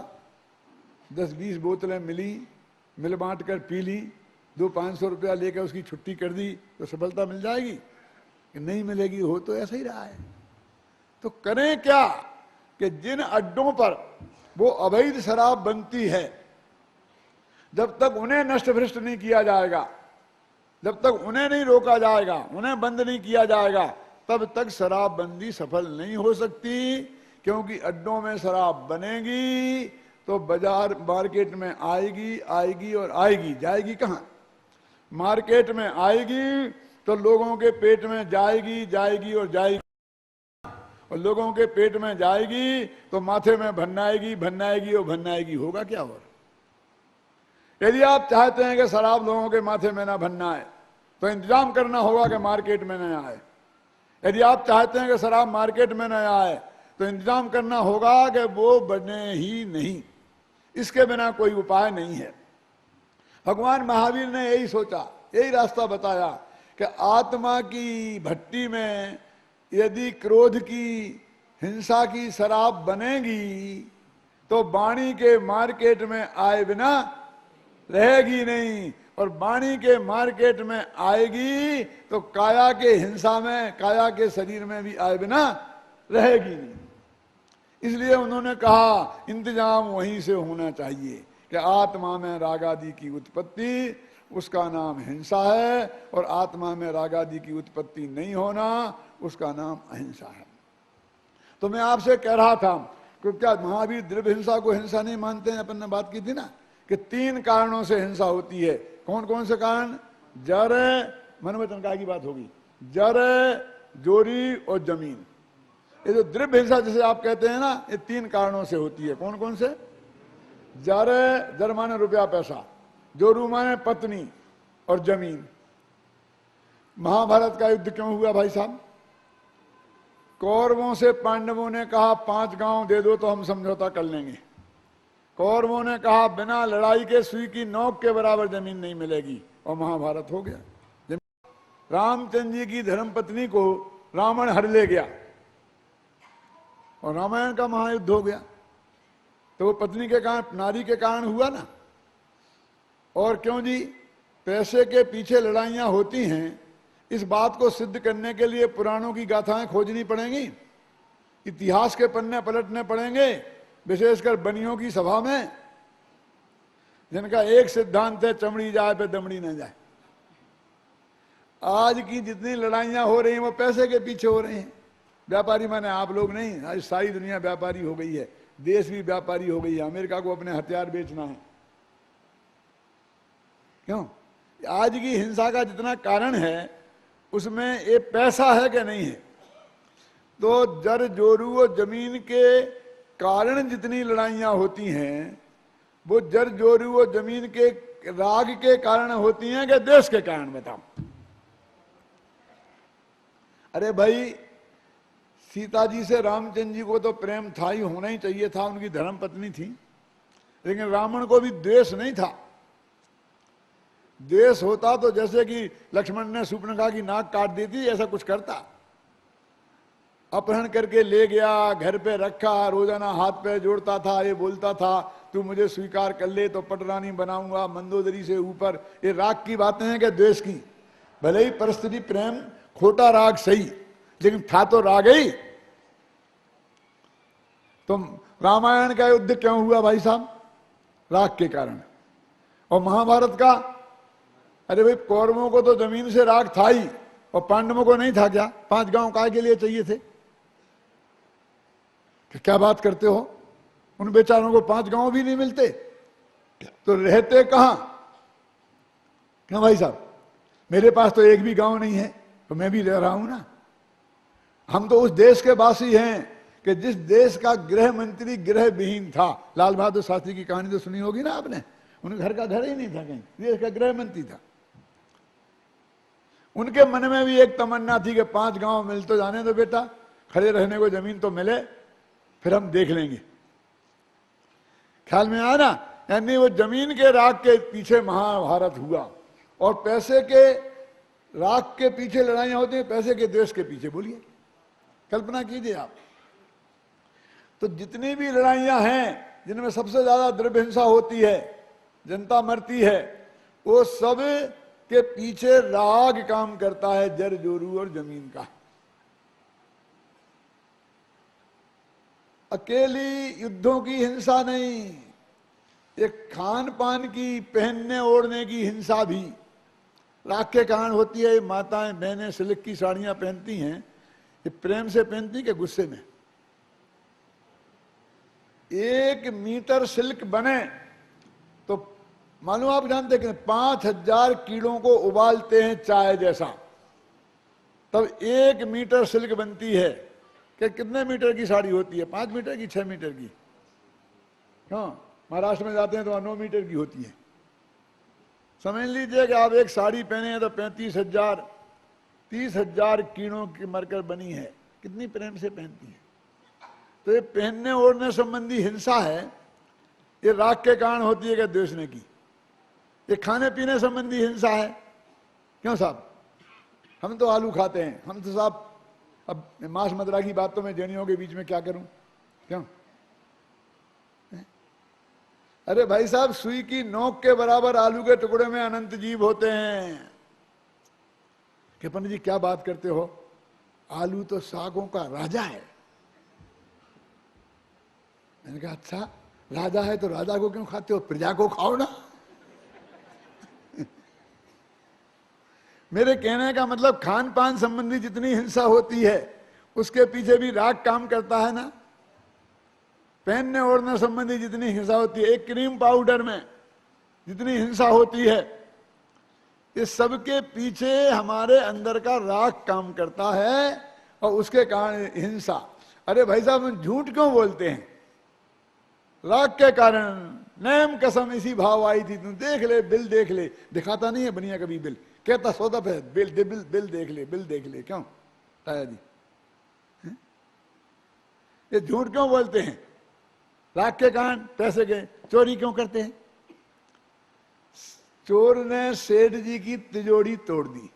10-20 बोतलें मिली, मिल बांट कर पी ली, 200-500 रुपया लेकर उसकी छुट्टी कर दी, तो सफलता मिल जाएगी कि नहीं मिलेगी? हो तो ऐसा ही रहा है। तो करें क्या कि जिन अड्डों पर वो अवैध शराब बनती है, जब तक उन्हें नष्ट भ्रष्ट नहीं किया जाएगा, जब तक उन्हें नहीं रोका जाएगा, उन्हें बंद नहीं किया जाएगा, तब तक शराबबंदी सफल नहीं हो सकती। क्योंकि अड्डों में शराब बनेगी तो बाजार मार्केट में आएगी, आएगी और आएगी, जाएगी कहाँ? मार्केट में आएगी तो लोगों के पेट में जाएगी, जाएगी और जाएगी, और लोगों के पेट में जाएगी तो माथे में भन्नाएगी, भन्नाएगी और भन्नाएगी। होगा क्या? और यदि आप चाहते हैं कि शराब लोगों के माथे में ना भन्नाए, तो इंतजाम करना होगा कि मार्केट में न आए। यदि आप चाहते हैं कि शराब मार्केट में न आए, तो इंतजाम करना होगा कि वो बने ही नहीं। इसके बिना कोई उपाय नहीं है। भगवान महावीर ने यही सोचा, यही रास्ता बताया कि आत्मा की भट्टी में यदि क्रोध की, हिंसा की शराब बनेगी तो वाणी के मार्केट में आए बिना रहेगी नहीं, और वाणी के मार्केट में आएगी तो काया के हिंसा में, काया के शरीर में भी आए बिना रहेगी नहीं। इसलिए उन्होंने कहा इंतजाम वहीं से होना चाहिए कि आत्मा में राग आदि की उत्पत्ति, उसका नाम हिंसा है, और आत्मा में राग आदि की उत्पत्ति नहीं होना, उसका नाम अहिंसा है। तो मैं आपसे कह रहा था कि क्या महावीर द्रव्य हिंसा को हिंसा नहीं मानते हैं? अपन ने बात की थी ना कि 3 कारणों से हिंसा होती है। कौन कौन से कारण? जर, मन वचन काया की बात होगी, जर, जोरी और जमीन। ये जो द्रव्य हिंसा जिसे आप कहते हैं ना, ये 3 कारणों से होती है। कौन कौन से? जर, जर माने रुपया पैसा, जोरू माने पत्नी, और जमीन। महाभारत का युद्ध क्यों हुआ भाई साहब? कौरवों से पांडवों ने कहा 5 गांव दे दो तो हम समझौता कर लेंगे। कौरवों ने कहा बिना लड़ाई के सुई की नोक के बराबर जमीन नहीं मिलेगी, और महाभारत हो गया। रामचंद्र जी की धर्मपत्नी को रावण हर ले गया और रामायण का महायुद्ध हो गया। तो वो पत्नी के कारण, नारी के कारण हुआ ना। और क्यों जी? पैसे के पीछे लड़ाइयां होती हैं, इस बात को सिद्ध करने के लिए पुराणों की गाथाएं खोजनी पड़ेंगी, इतिहास के पन्ने पलटने पड़ेंगे, विशेषकर बनियों की सभा में, जिनका एक सिद्धांत है चमड़ी जाए पे दमड़ी न जाए। आज की जितनी लड़ाइयां हो रही हैं वो पैसे के पीछे हो रही हैं। व्यापारी माने आप लोग नहीं, आज सारी दुनिया व्यापारी हो गई है, देश भी व्यापारी हो गई है। अमेरिका को अपने हथियार बेचना है। क्यों? आज की हिंसा का जितना कारण है उसमें ये पैसा है कि नहीं है। तो जर, जोरू और जमीन के कारण जितनी लड़ाइयां होती हैं, वो जर, जोरू और जमीन के राग के कारण होती हैं कि देश के कारण? बताओ। अरे भाई, सीता जी से रामचंद्र जी को तो प्रेम था ही, होना ही चाहिए था, उनकी धर्म पत्नी थी। लेकिन रावण को भी द्वेष नहीं था। द्वेष होता तो जैसे कि लक्ष्मण ने शूर्पणखा की नाक काट दी थी, ऐसा कुछ करता। अपहरण करके ले गया, घर पे रखा, रोजाना हाथ पे जोड़ता था, ये बोलता था तू मुझे स्वीकार कर ले तो पटरानी बनाऊंगा, मंदोदरी से ऊपर। ये राग की बातें हैं कि द्वेष की? भले ही परिस्थिति प्रेम, खोटा राग सही, लेकिन था तो राग ही। तो रामायण का युद्ध क्यों हुआ भाई साहब? राग के कारण। और महाभारत का? अरे भाई, कौरवों को तो जमीन से राग था ही, और पांडवों को नहीं था क्या? 5 गांव काय के लिए चाहिए थे? क्या बात करते हो? उन बेचारों को 5 गांव भी नहीं मिलते तो रहते कहां? क्यों भाई साहब? मेरे पास तो एक भी गांव नहीं है, तो मैं भी रह रहा हूं ना। हम तो उस देश के वासी हैं कि जिस देश का गृह मंत्री गृह विहीन था। लाल बहादुर शास्त्री की कहानी तो सुनी होगी ना आपने। उनके घर का घर ही नहीं था, कहीं देश का गृह मंत्री था। उनके मन में भी एक तमन्ना थी कि 5 गांव मिल तो जाने दो बेटा, खड़े रहने को जमीन तो मिले, फिर हम देख लेंगे। ख्याल में आया ना? यानी वो जमीन के राग के पीछे महाभारत हुआ। और पैसे के राग के पीछे लड़ाइयां होती हैं, पैसे के द्वेष के पीछे। बोलिए, कल्पना कीजिए आप। तो जितनी भी लड़ाइयां हैं जिनमें सबसे ज्यादा द्रव्य हिंसा होती है, जनता मरती है, वो सब के पीछे राग काम करता है, जर जोरू और जमीन का। अकेली युद्धों की हिंसा नहीं, एक खान पान की, पहनने ओढ़ने की हिंसा भी राग के कारण होती है। माताएं बहनें सिल्क की साड़ियां पहनती हैं, ये प्रेम से पहनती कि गुस्से में? 1 मीटर सिल्क बने तो मालूम, आप जानते हैं कि 5000 कीड़ों को उबालते हैं चाय जैसा, तब 1 मीटर सिल्क बनती है। कि कितने मीटर की साड़ी होती है? 5 मीटर की, 6 मीटर की? हाँ, महाराष्ट्र में जाते हैं तो 9 मीटर की होती है। समझ लीजिए कि आप एक साड़ी पहने हैं तो 35,000 30,000 कीड़ों की मरकर बनी है। कितनी प्रेम से पहनती है। तो ये पहनने ओढ़ने संबंधी हिंसा है, ये राग के कारण होती है कि द्वेषने की। ये खाने पीने संबंधी हिंसा है। क्यों साहब? हम तो आलू खाते हैं, हम तो साहब, अब मांस मदिरा की बात तो मैं जैनियों के बीच में क्या करूं? क्यों? अरे भाई साहब, सुई की नोक के बराबर आलू के टुकड़े में अनंत जीव होते हैं। कि पंडित जी क्या बात करते हो? आलू तो सागों का राजा है। मैंने कहा अच्छा, राजा है तो राजा को क्यों खाते हो? प्रजा को खाओ ना। मेरे कहने का मतलब, खान पान संबंधी जितनी हिंसा होती है उसके पीछे भी राग काम करता है ना। पहनने ओढ़ने संबंधी जितनी हिंसा होती है, एक क्रीम पाउडर में जितनी हिंसा होती है, इस सबके पीछे हमारे अंदर का राग काम करता है और उसके कारण हिंसा। अरे भाई साहब, हम झूठ क्यों बोलते हैं? राग के कारण। नेम कसम इसी भाव आई थी, तुम देख ले, बिल देख ले। दिखाता नहीं है बनिया कभी बिल, कहता सौदा पे बिल बिल बिल देख ले, बिल देख ले। क्यों ताया जी? ये झूठ क्यों बोलते हैं? राग के कारण, पैसे के। चोरी क्यों करते हैं? चोर ने सेठ जी की तिजोरी तोड़ दी।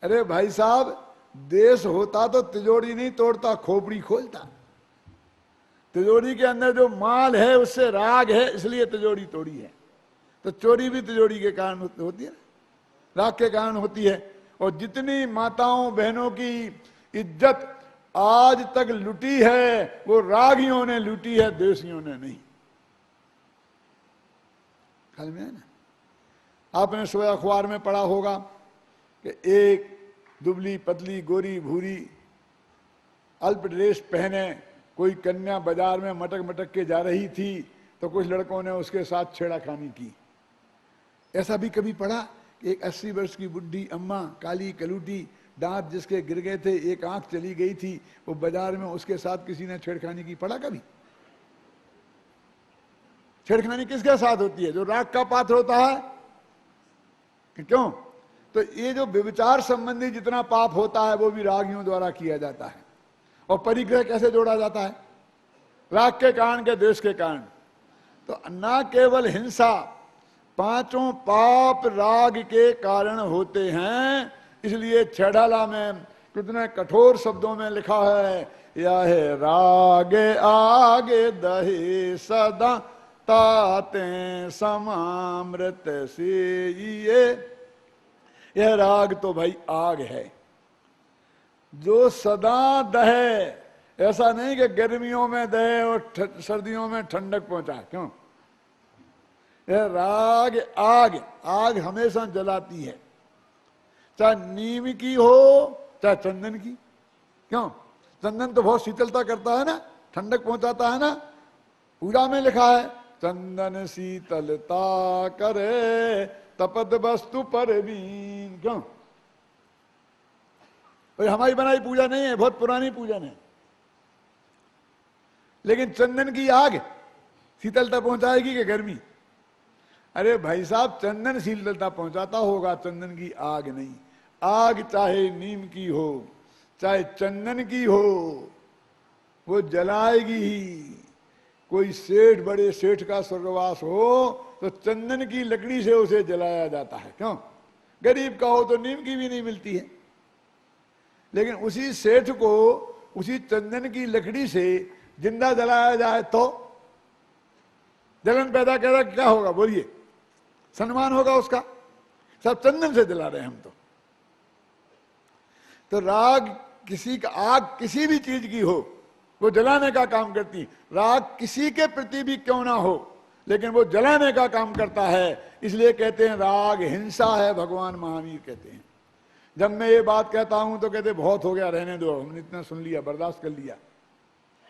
अरे भाई साहब, देश होता तो तिजोरी नहीं तोड़ता, खोपड़ी खोलता। तिजोरी के अंदर जो माल है उससे राग है, इसलिए तिजोरी तोड़ी है। तो चोरी भी तिजोरी के कारण होती है, राग के कारण होती है। और जितनी माताओं बहनों की इज्जत आज तक लुटी है, वो रागियों ने लूटी है, देशियों ने नहीं। ख्याल में है ना? आपने सुबह अखबार में पढ़ा होगा कि एक दुबली पतली गोरी भूरी अल्प ड्रेस पहने कोई कन्या बाजार में मटक मटक के जा रही थी, तो कुछ लड़कों ने उसके साथ छेड़ाखानी की। ऐसा भी कभी पढ़ा कि एक 80 वर्ष की बुढ़ी अम्मा, काली कलूटी, दांत जिसके गिर गए थे, एक आंख चली गई थी, वो बाजार में उसके साथ किसी ने छेड़खानी की? पढ़ा कभी? छेड़खानी किसके साथ होती है? जो राग का पात्र होता है। क्यों? तो ये जो व्यभिचार संबंधी जितना पाप होता है वो भी रागियों द्वारा किया जाता है। और परिग्रह कैसे जोड़ा जाता है? राग के कारण के, द्वेष के कारण। तो न केवल हिंसा, 5 पाप राग के कारण होते हैं। इसलिए छेड़ाला में कितने कठोर शब्दों में लिखा है, यह है राग आगे दहे सदा ताते समामृत से। यह राग तो भाई आग है जो सदा दहे। ऐसा नहीं कि गर्मियों में दहे और सर्दियों में ठंडक पहुंचाए। क्यों? यह राग आग, आग हमेशा जलाती है, चाहे नीम की हो चाहे चंदन की। क्यों? चंदन तो बहुत शीतलता करता है ना, ठंडक पहुंचाता है ना। पूजा में लिखा है, चंदन शीतलता करे तपद वस्तु पर बीन। क्यों? भाई हमारी बनाई पूजा नहीं है, बहुत पुरानी पूजन है। लेकिन चंदन की आग शीतलता पहुंचाएगी कि गर्मी? अरे भाई साहब, चंदन शीतलता पहुंचाता होगा, चंदन की आग नहीं। आग चाहे नीम की हो चाहे चंदन की हो, वो जलाएगी ही। कोई सेठ, बड़े सेठ का स्वर्गवास हो तो चंदन की लकड़ी से उसे जलाया जाता है। क्यों? गरीब का हो तो नीम की भी नहीं मिलती है। लेकिन उसी सेठ को उसी चंदन की लकड़ी से जिंदा जलाया जाए तो जलन पैदा करेगा, क्या होगा बोलिए? सम्मान होगा उसका। सब चंदन से जला रहे हैं हम तो राग किसी का, आग किसी भी चीज की हो वो जलाने का काम करती। राग किसी के प्रति भी क्यों ना हो लेकिन वो जलाने का काम करता है। इसलिए कहते हैं राग हिंसा है, भगवान महावीर कहते हैं। जब मैं ये बात कहता हूं तो कहते बहुत हो गया, रहने दो, हमने इतना सुन लिया, बर्दाश्त कर लिया।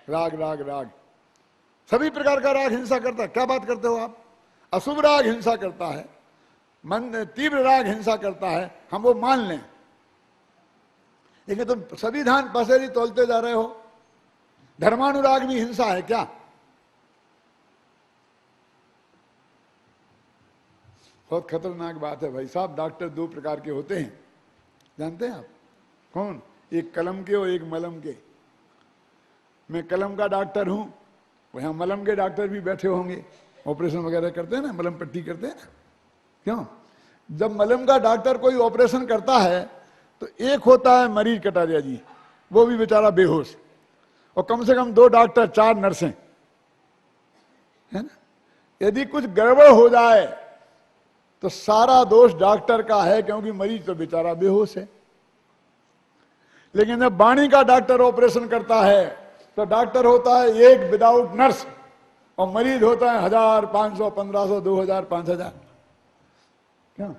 राग राग राग, सभी प्रकार का राग हिंसा करता है। क्या बात करते हो आप? अशुभ राग हिंसा करता है, मन तीव्र राग हिंसा करता है, हम वो मान लें। लेकिन तुम सभी धान पसेरी तोलते जा रहे हो। धर्मानुराग भी हिंसा है क्या? बहुत खतरनाक बात है भाई साहब। डॉक्टर दो प्रकार के होते हैं, जानते हैं आप? कौन? एक कलम के और एक मलम के। मैं कलम का डॉक्टर हूं, वहां मलम के डॉक्टर भी बैठे होंगे, ऑपरेशन वगैरह करते हैं ना, मलम पट्टी करते हैं ना। क्यों? जब मलम का डॉक्टर कोई ऑपरेशन करता है तो एक होता है मरीज कटारिया जी, वो भी बेचारा बेहोश, और कम से कम 2 डॉक्टर 4 नर्सें, है ना। यदि कुछ गड़बड़ हो जाए तो सारा दोष डॉक्टर का है, क्योंकि मरीज तो बेचारा बेहोश है। लेकिन जब वाणी का डॉक्टर ऑपरेशन करता है तो डॉक्टर होता है एक विदाउट नर्स, और मरीज होता है 1000, 500, 1500, 2000, 5000। क्यों?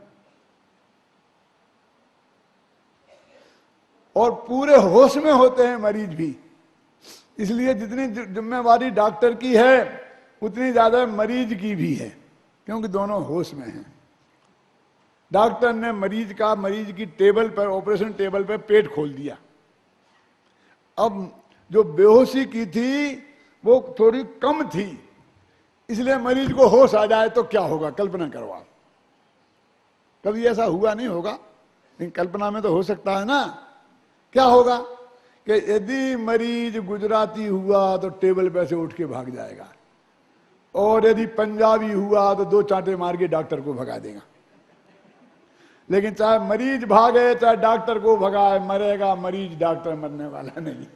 और पूरे होश में होते हैं मरीज भी। इसलिए जितनी जिम्मेवारी डॉक्टर की है उतनी ज्यादा मरीज की भी है, क्योंकि दोनों होश में हैं। डॉक्टर ने मरीज की टेबल पर, ऑपरेशन टेबल पर पेट खोल दिया। अब जो बेहोशी की थी वो थोड़ी कम थी, इसलिए मरीज को होश आ जाए तो क्या होगा? कल्पना करो आप। कभी ऐसा हुआ नहीं होगा, लेकिन कल्पना में तो हो सकता है ना। क्या होगा कि यदि मरीज गुजराती हुआ तो टेबल पे से उठ के भाग जाएगा, और यदि पंजाबी हुआ तो 2 चांटे मार के डॉक्टर को भगा देगा। लेकिन चाहे मरीज भागे चाहे डॉक्टर को भगाए, मरेगा मरीज, डॉक्टर मरने वाला नहीं।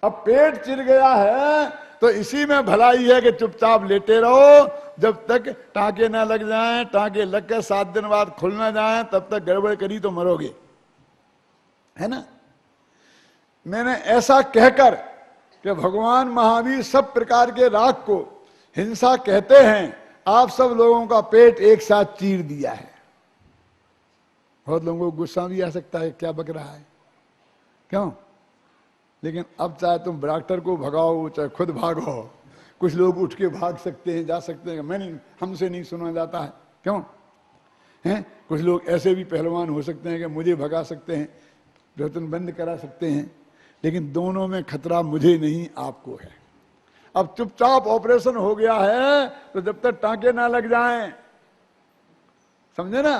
अब पेट चिर गया है तो इसी में भलाई है कि चुपचाप लेटे रहो जब तक टांके ना लग जाएं। टांके लग कर 7 दिन बाद खुल ना जाए तब तक गड़बड़ करी तो मरोगे, है ना। मैंने ऐसा कहकर कि भगवान महावीर सब प्रकार के राग को हिंसा कहते हैं, आप सब लोगों का पेट एक साथ चीर दिया है। बहुत लोगों को गुस्सा भी आ सकता है, क्या बक रहा है, क्यों? लेकिन अब चाहे तुम डॉक्टर को भगाओ चाहे खुद भागो, कुछ लोग उठ के भाग सकते हैं, जा सकते हैं। मैंने, हमसे नहीं सुना जाता है, क्यों हैं? कुछ लोग ऐसे भी पहलवान हो सकते हैं कि मुझे भगा सकते हैं, वेतन बंद करा सकते हैं। लेकिन दोनों में खतरा मुझे नहीं, आपको है। अब चुपचाप ऑपरेशन हो गया है तो जब तक टांके ना लग जाएं, समझे ना,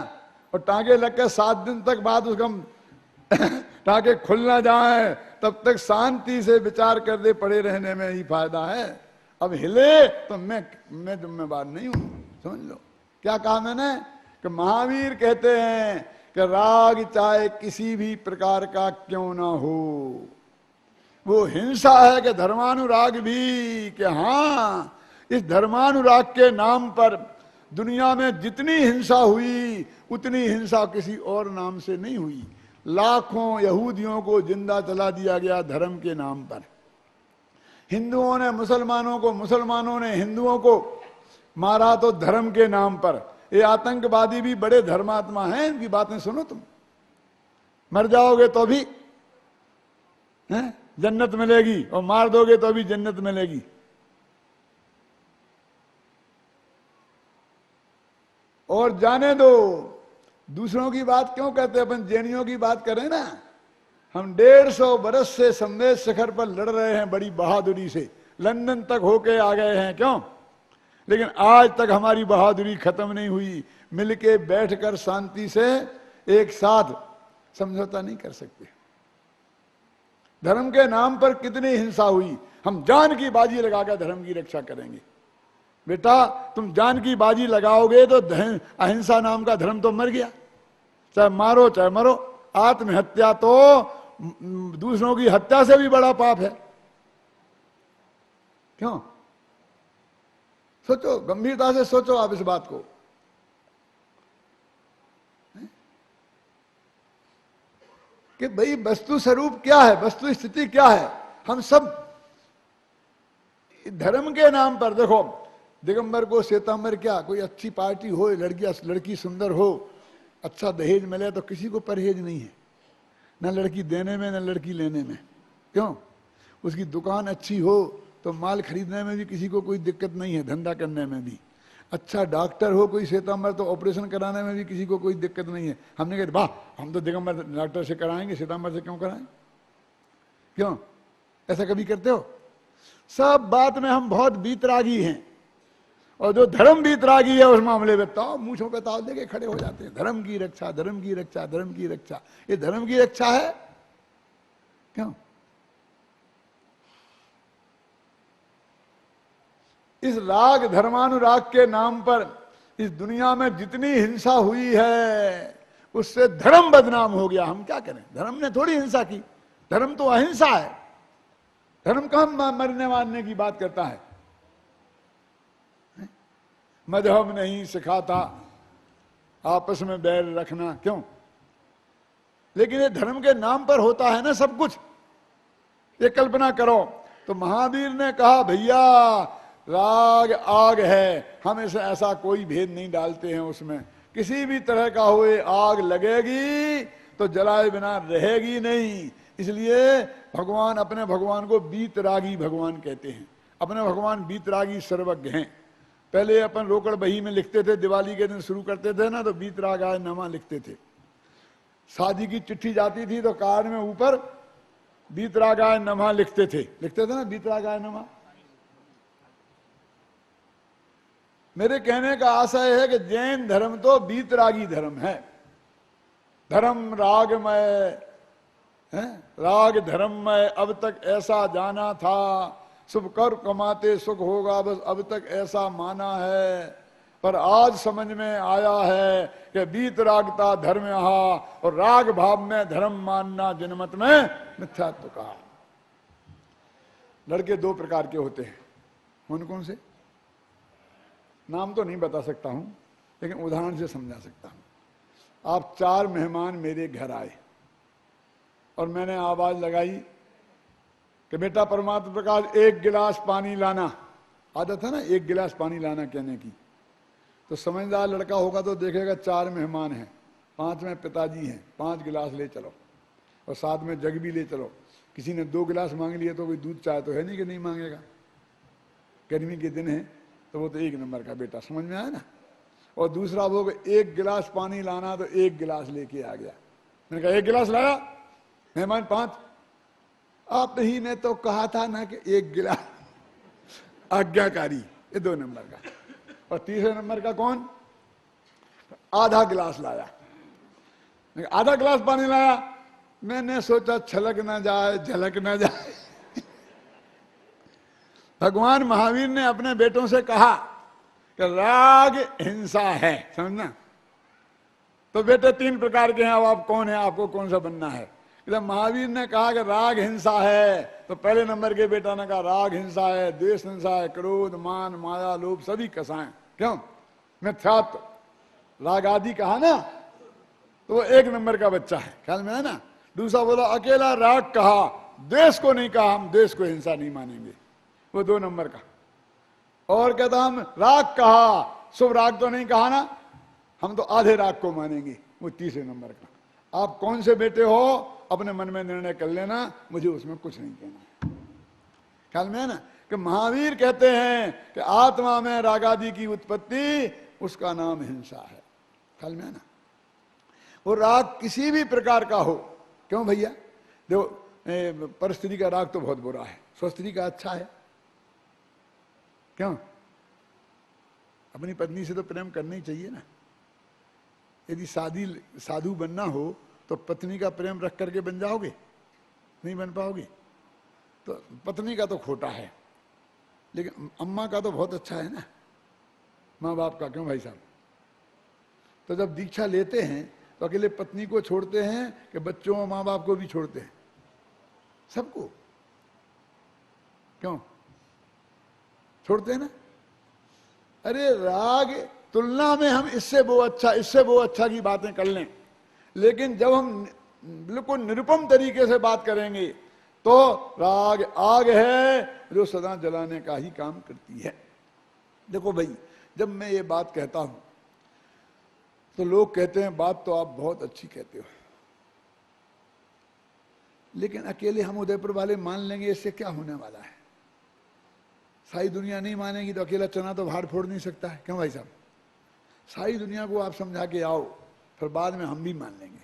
और टांके लग के 7 दिन तक बाद उसका टांके खुल ना जाए तब तक शांति से विचार कर दे पड़े रहने में ही फायदा है। अब हिले तो मैं जिम्मेवार नहीं हूं, समझ लो। क्या कहा मैंने कि महावीर कहते हैं कि राग चाहे किसी भी प्रकार का क्यों ना हो, वो हिंसा है कि धर्मानुराग भी, कि हाँ इस धर्मानुराग के नाम पर दुनिया में जितनी हिंसा हुई उतनी हिंसा किसी और नाम से नहीं हुई। लाखों यहूदियों को जिंदा जला दिया गया धर्म के नाम पर। हिंदुओं ने मुसलमानों को, मुसलमानों ने हिंदुओं को मारा तो धर्म के नाम पर। ये आतंकवादी भी बड़े धर्मात्मा हैं, इनकी बातें सुनो तुम। मर जाओगे तो भी हैं जन्नत मिलेगी, और मार दोगे तो भी जन्नत मिलेगी। और जाने दो, दूसरों की बात क्यों करते, अपन जैनियों की बात करें ना। हम 150 बरस से संदेश शिखर पर लड़ रहे हैं बड़ी बहादुरी से, लंदन तक होके आ गए हैं, क्यों? लेकिन आज तक हमारी बहादुरी खत्म नहीं हुई। मिलके बैठकर शांति से एक साथ समझौता नहीं कर सकते। धर्म के नाम पर कितनी हिंसा हुई, हम जान की बाजी लगाकर धर्म की रक्षा करेंगे। बेटा तुम जान की बाजी लगाओगे तो अहिंसा नाम का धर्म तो मर गया। चाहे मारो चाहे मरो। आत्महत्या तो दूसरों की हत्या से भी बड़ा पाप है। क्यों? सोचो, गंभीरता से सोचो आप इस बात को। कि भाई वस्तु स्वरूप क्या है, वस्तु स्थिति क्या है। हम सब धर्म के नाम पर, देखो दिगंबर को श्वेतांबर क्या, कोई अच्छी पार्टी हो, लड़की सुंदर हो, अच्छा दहेज मिले तो किसी को परहेज नहीं है, न लड़की देने में न लड़की लेने में। क्यों? उसकी दुकान अच्छी हो तो माल खरीदने में भी किसी को कोई दिक्कत नहीं है, धंधा करने में भी। अच्छा डॉक्टर हो कोई श्वेतांबर तो ऑपरेशन कराने में भी किसी को कोई दिक्कत नहीं है। हमने कहा वाह, हम तो दिगंबर डॉक्टर से कराएंगे, श्वेतांबर से क्यों कराएं? क्यों? ऐसा कभी करते हो? सब बात में हम बहुत बीतरागी हैं, और जो धर्म बीतरागी है उस मामले में ताव मूछों पे ताव देके खड़े हो जाते हैं। धर्म की रक्षा, धर्म की रक्षा, धर्म की रक्षा। ये धर्म की रक्षा है? क्यों? इस राग धर्मानुराग के नाम पर इस दुनिया में जितनी हिंसा हुई है उससे धर्म बदनाम हो गया। हम क्या करें? धर्म ने थोड़ी हिंसा की, धर्म तो अहिंसा है। धर्म कहां मरने मारने की बात करता है? मजहब नहीं सिखाता आपस में बैर रखना। क्यों? लेकिन ये धर्म के नाम पर होता है ना सब कुछ। ये कल्पना करो, तो महावीर ने कहा भैया राग आग है, हम इसे ऐसा कोई भेद नहीं डालते हैं उसमें। किसी भी तरह का हो आग लगेगी तो जलाए बिना रहेगी नहीं। इसलिए भगवान अपने भगवान को बीतरागी भगवान कहते हैं। अपने भगवान बीतरागी सर्वज्ञ हैं। पहले अपन रोकड़ बही में लिखते थे, दिवाली के दिन शुरू करते थे ना, तो बीतरागाय नमा लिखते थे। शादी की चिट्ठी जाती थी तो कार्ड में ऊपर बीतरागाय नमा लिखते थे ना, बीतरागाय नमा। मेरे कहने का आशय है कि जैन धर्म तो बीतरागी धर्म है। धर्म रागमय है, राग धर्ममय। अब तक ऐसा जाना था, शुभ कर कमाते सुख होगा, बस अब तक ऐसा माना है। पर आज समझ में आया है कि बीतरागता धर्म यहाँ, और राग भाव में धर्म मानना जनमत में मिथ्यात्व कहा। लड़के दो प्रकार के होते हैं। कौन कौन से? नाम तो नहीं बता सकता हूं, लेकिन उदाहरण से समझा सकता हूं। आप 4 मेहमान मेरे घर आए और मैंने आवाज लगाई कि बेटा परमात्मा प्रकाश 1 गिलास पानी लाना। आदत है ना 1 गिलास पानी लाना कहने की। तो समझदार लड़का होगा तो देखेगा 4 मेहमान हैं, 5 में पिताजी हैं, 5 गिलास ले चलो, और साथ में जग भी ले चलो। किसी ने 2 गिलास मांग लिए तो कोई दूध चाय तो है नहीं कि नहीं मांगेगा। गर्मी के दिन है तो वो तो 1 नंबर का बेटा, समझ में आया ना। और दूसरा वो 1 गिलास पानी लाना तो 1 गिलास लेके आ गया। मैंने कहा 1 गिलास लाया, मेहमान 5। आप ही ने तो कहा था ना कि 1 गिलास। आज्ञाकारी, ये 2 नंबर का। और तीसरे नंबर का कौन? आधा गिलास लाया। आधा गिलास पानी लाया। मैंने सोचा छलक ना जाए, झलक ना जाए। भगवान महावीर ने अपने बेटों से कहा कि राग हिंसा है, समझना। तो बेटे 3 प्रकार के हैं, अब आप कौन है, आपको कौन सा बनना है? जब महावीर ने कहा कि राग हिंसा है, तो पहले नंबर के बेटा ने कहा राग हिंसा है, द्वेष हिंसा है, क्रोध मान माया लोभ सभी कसाएं। क्यों? मिथ्यात्व राग आदि कहा ना, तो वो 1 नंबर का बच्चा है, ख्याल में है ना। दूसरा बोला अकेला राग कहा, द्वेष को नहीं कहा, हम द्वेष को हिंसा नहीं मानेंगे, वो 2 नंबर का। और कहता हम राग कहा, शुभ राग तो नहीं कहा ना, हम तो आधे राग को मानेंगे, वो 3 नंबर का। आप कौन से बेटे हो अपने मन में निर्णय कर लेना, मुझे उसमें कुछ नहीं कहना है। ख्याल में है ना कि महावीर कहते हैं कि आत्मा में रागादि की उत्पत्ति, उसका नाम हिंसा है। ख्याल में है ना। वो राग किसी भी प्रकार का हो। क्यों भैया? देखो परस्त्री का राग तो बहुत बुरा है, स्वस्त्री का अच्छा है। क्यों? अपनी पत्नी से तो प्रेम करना ही चाहिए ना। यदि साधु बनना हो तो पत्नी का प्रेम रख करके बन जाओगे? नहीं बन पाओगे। तो पत्नी का तो खोटा है, लेकिन अम्मा का तो बहुत अच्छा है ना, माँ बाप का। क्यों भाई साहब? तो जब दीक्षा लेते हैं तो अकेले पत्नी को छोड़ते हैं कि बच्चों और माँ बाप को भी छोड़ते हैं? सबको। क्यों छोड़ते हैं ना? अरे राग तुलना में हम इससे वो अच्छा, इससे वो अच्छा की बातें कर लें, लेकिन जब हम बिल्कुल निरुपम तरीके से बात करेंगे तो राग आग है जो सदा जलाने का ही काम करती है। देखो भाई, जब मैं ये बात कहता हूं तो लोग कहते हैं बात तो आप बहुत अच्छी कहते हो, लेकिन अकेले हम उदयपुर वाले मान लेंगे इससे क्या होने वाला है? सारी दुनिया नहीं मानेगी तो अकेला चना तो भाड़ फोड़ नहीं सकता है। क्यों भाई साहब? सारी दुनिया को आप समझा के आओ, फिर बाद में हम भी मान लेंगे।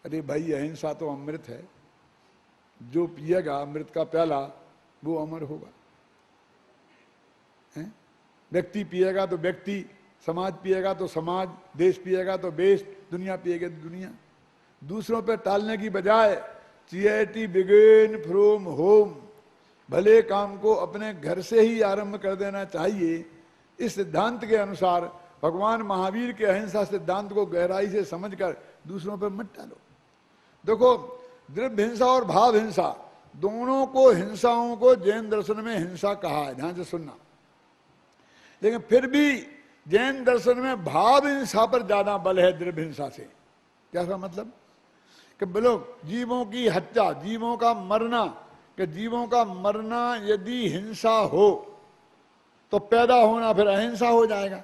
अरे भाई, अहिंसा तो अमृत है, जो पिएगा अमृत का प्याला वो अमर होगा। व्यक्ति पिएगा तो व्यक्ति, समाज पिएगा तो समाज, देश पिएगा तो देश, दुनिया पिएगा तो दुनिया। दूसरों पर टालने की बजाय चैरिटी बिगिन फ्रॉम होम, भले काम को अपने घर से ही आरंभ कर देना चाहिए। इस सिद्धांत के अनुसार भगवान महावीर के अहिंसा सिद्धांत को गहराई से समझकर दूसरों पर मत डालो। देखो, द्रव्य हिंसा और भाव हिंसा दोनों को, हिंसाओं को जैन दर्शन में हिंसा कहा है, ध्यान से सुनना। लेकिन फिर भी जैन दर्शन में भाव हिंसा पर ज्यादा बल है द्रव्य हिंसा से। क्या मतलब? कि बोलो जीवों की हत्या, जीवों का मरना, कि जीवों का मरना यदि हिंसा हो तो पैदा होना फिर अहिंसा हो जाएगा,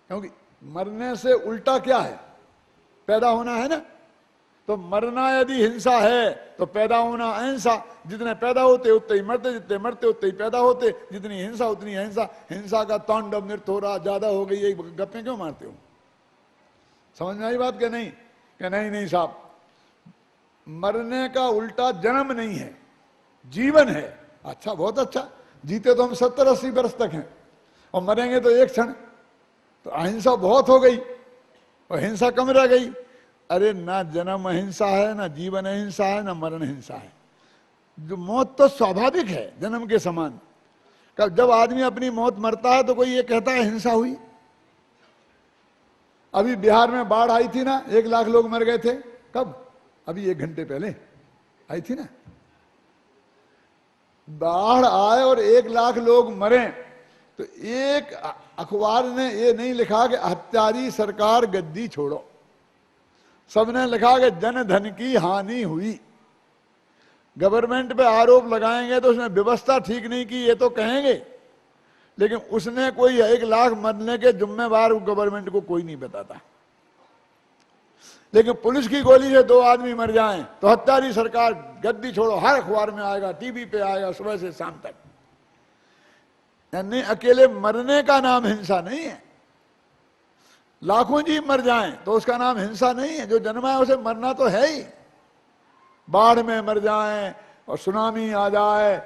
क्योंकि मरने से उल्टा क्या है? पैदा होना है ना। तो मरना यदि हिंसा है तो पैदा होना अहिंसा। जितने पैदा होते उतने ही मरते, जितने मरते उतने ही पैदा होते, जितनी हिंसा उतनी अहिंसा। हिंसा का तांडव नृत्य हो रहा, ज्यादा हो गई, ये गप्पे क्यों मारते हो? समझ में आई बात? क्या नहीं? क्या नहीं? नहीं साहब, मरने का उल्टा जन्म नहीं है, जीवन है। अच्छा, बहुत अच्छा। जीते तो हम 70-80 वर्ष तक हैं और मरेंगे तो एक क्षण, तो अहिंसा बहुत हो गई और हिंसा कम रह गई। अरे ना जन्म अहिंसा है, ना जीवन अहिंसा है, ना मरण हिंसा है। जो मौत तो स्वाभाविक है जन्म के समान। जब आदमी अपनी मौत मरता है तो कोई ये कहता है हिंसा हुई? अभी बिहार में बाढ़ आई थी ना, 1 लाख लोग मर गए थे। कब? अभी 1 घंटे पहले आई थी ना। बाढ़ आए और 1 लाख लोग मरे तो एक अखबार ने ये नहीं लिखा कि हत्यारी सरकार गद्दी छोड़ो, सबने लिखा कि जन धन की हानि हुई। गवर्नमेंट पे आरोप लगाएंगे तो उसने व्यवस्था ठीक नहीं की ये तो कहेंगे, लेकिन उसने कोई 1 लाख मरने के जिम्मेवार गवर्नमेंट को कोई नहीं बताता। लेकिन पुलिस की गोली से 2 आदमी मर जाएं तो हत्यारी सरकार गद्दी छोड़ो, हर अखबार में आएगा, टीवी पे आएगा, सुबह से शाम तक। यानी अकेले मरने का नाम हिंसा नहीं है। लाखों जीव मर जाएं तो उसका नाम हिंसा नहीं है। जो जन्मा है उसे मरना तो है ही। बाढ़ में मर जाएं और सुनामी आ जाए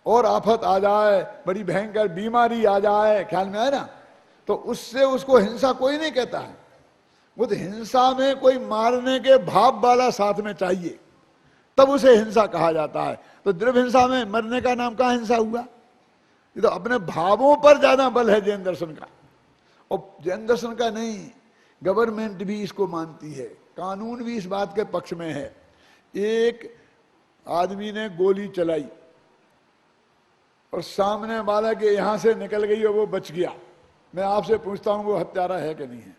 और आफत आ जाए, बड़ी भयंकर बीमारी आ जाए, ख्याल में आए ना, तो उससे उसको हिंसा कोई नहीं कहता है। वो तो हिंसा में कोई मारने के भाव वाला साथ में चाहिए, तब उसे हिंसा कहा जाता है। तो द्रव्य हिंसा में मरने का नाम कहाँ हिंसा हुआ? ये तो अपने भावों पर ज्यादा बल है जैन दर्शन का। और जैन दर्शन का नहीं, गवर्नमेंट भी इसको मानती है, कानून भी इस बात के पक्ष में है। एक आदमी ने गोली चलाई और सामने वाला के यहां से निकल गई और वो बच गया। मैं आपसे पूछता हूं वो हत्यारा है कि नहीं है?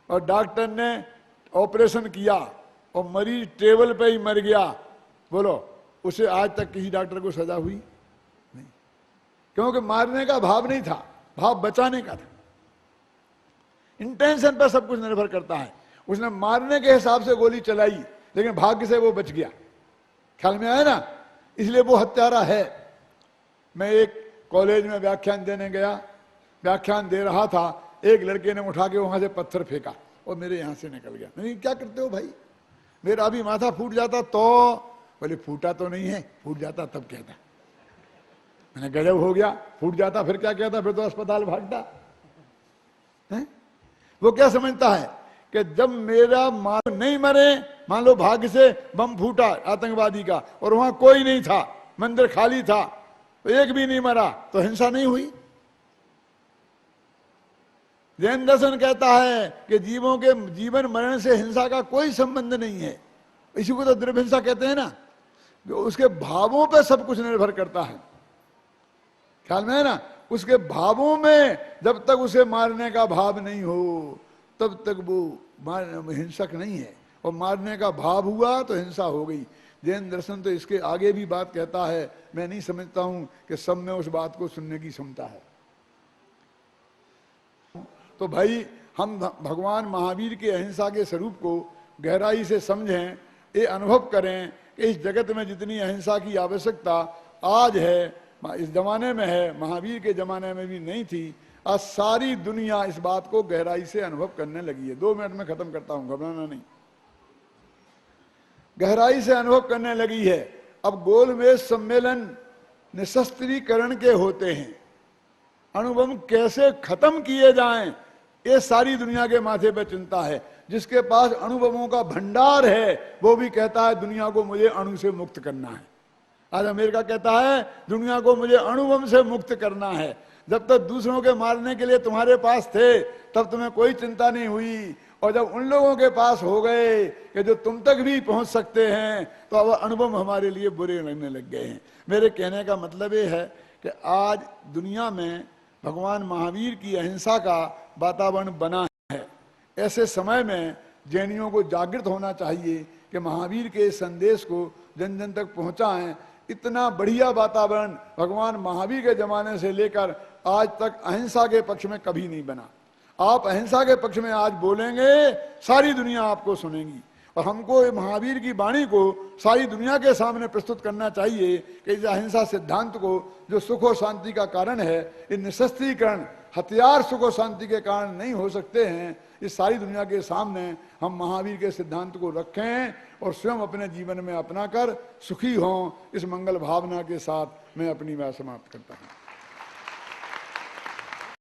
और डॉक्टर ने ऑपरेशन किया और मरीज टेबल पे ही मर गया, बोलो उसे आज तक किसी डॉक्टर को सजा हुई? नहीं, क्योंकि मारने का भाव नहीं था, भाव बचाने का था। इंटेंशन पर सब कुछ निर्भर करता है। उसने मारने के हिसाब से गोली चलाई लेकिन भाग्य से वो बच गया, ख्याल में आया ना, इसलिए वो हत्यारा है। मैं एक कॉलेज में व्याख्यान देने गया, व्याख्यान दे रहा था, एक लड़के ने उठा के वहां से पत्थर फेंका और मेरे यहां से निकल गया। नहीं, क्या करते हो भाई? मेरा अभी माथा फूट जाता तो। बोले फूटा तो नहीं है, फूट जाता तब कहता। मैंने गजब हो गया, फूट जाता फिर क्या कहता? फिर तो अस्पताल भागता है। वो क्या समझता है कि जब मेरा नहीं मरे, मान लो भाग्य से बम फूटा आतंकवादी का और वहां कोई नहीं था, मंदिर खाली था, तो एक भी नहीं मरा, तो हिंसा नहीं हुई? जैन दर्शन कहता है कि जीवों के जीवन मरण से हिंसा का कोई संबंध नहीं है। इसी को तो द्रव्य हिंसा कहते हैं ना, जो उसके भावों पे सब कुछ निर्भर करता है। ख्याल में है ना, उसके भावों में जब तक उसे मारने का भाव नहीं हो तब तक वो हिंसक नहीं है, और मारने का भाव हुआ तो हिंसा हो गई। जैन दर्शन तो इसके आगे भी बात कहता है। मैं नहीं समझता हूं कि सब में उस बात को सुनने की क्षमता है। तो भाई हम भगवान महावीर के अहिंसा के स्वरूप को गहराई से समझें, ये अनुभव करें कि इस जगत में जितनी अहिंसा की आवश्यकता आज है, इस जमाने में है, महावीर के जमाने में भी नहीं थी। आज सारी दुनिया इस बात को गहराई से अनुभव करने लगी है। 2 मिनट में खत्म करता हूं, घबराना नहीं। गहराई से अनुभव करने लगी है। अब गोलमेज सम्मेलन निशस्त्रीकरण के होते हैं, अणुबम कैसे खत्म किए जाएं, ये सारी दुनिया के माथे पे चिंता है। जिसके पास अणुबमों का भंडार है वो भी कहता है दुनिया को मुझे अणु से मुक्त करना है। आज अमेरिका कहता है दुनिया को मुझे अणुबम से मुक्त करना है। जब तक दूसरों के मारने के लिए तुम्हारे पास थे तब तुम्हें कोई चिंता नहीं हुई, और जब उन लोगों के पास हो गए कि जो तुम तक भी पहुंच सकते हैं तो अब अणुबम हमारे लिए बुरे लगने लग गए हैं। मेरे कहने का मतलब ये है कि आज दुनिया में भगवान महावीर की अहिंसा का वातावरण बना है। ऐसे समय में जैनियों को जागृत होना चाहिए कि महावीर के संदेश को जन जन तक पहुंचाएं। इतना बढ़िया वातावरण भगवान महावीर के जमाने से लेकर आज तक अहिंसा के पक्ष में कभी नहीं बना। आप अहिंसा के पक्ष में आज बोलेंगे, सारी दुनिया आपको सुनेगी। और हमको महावीर की वाणी को सारी दुनिया के सामने प्रस्तुत करना चाहिए कि इस अहिंसा सिद्धांत को, जो सुख और शांति का कारण है, इन निशस्त्रीकरण हथियार सुख और शांति के कारण नहीं हो सकते हैं, इस सारी दुनिया के सामने हम महावीर के सिद्धांत को रखें और स्वयं अपने जीवन में अपनाकर सुखी हों। इस मंगल भावना के साथ मैं अपनी बात समाप्त करता हूँ।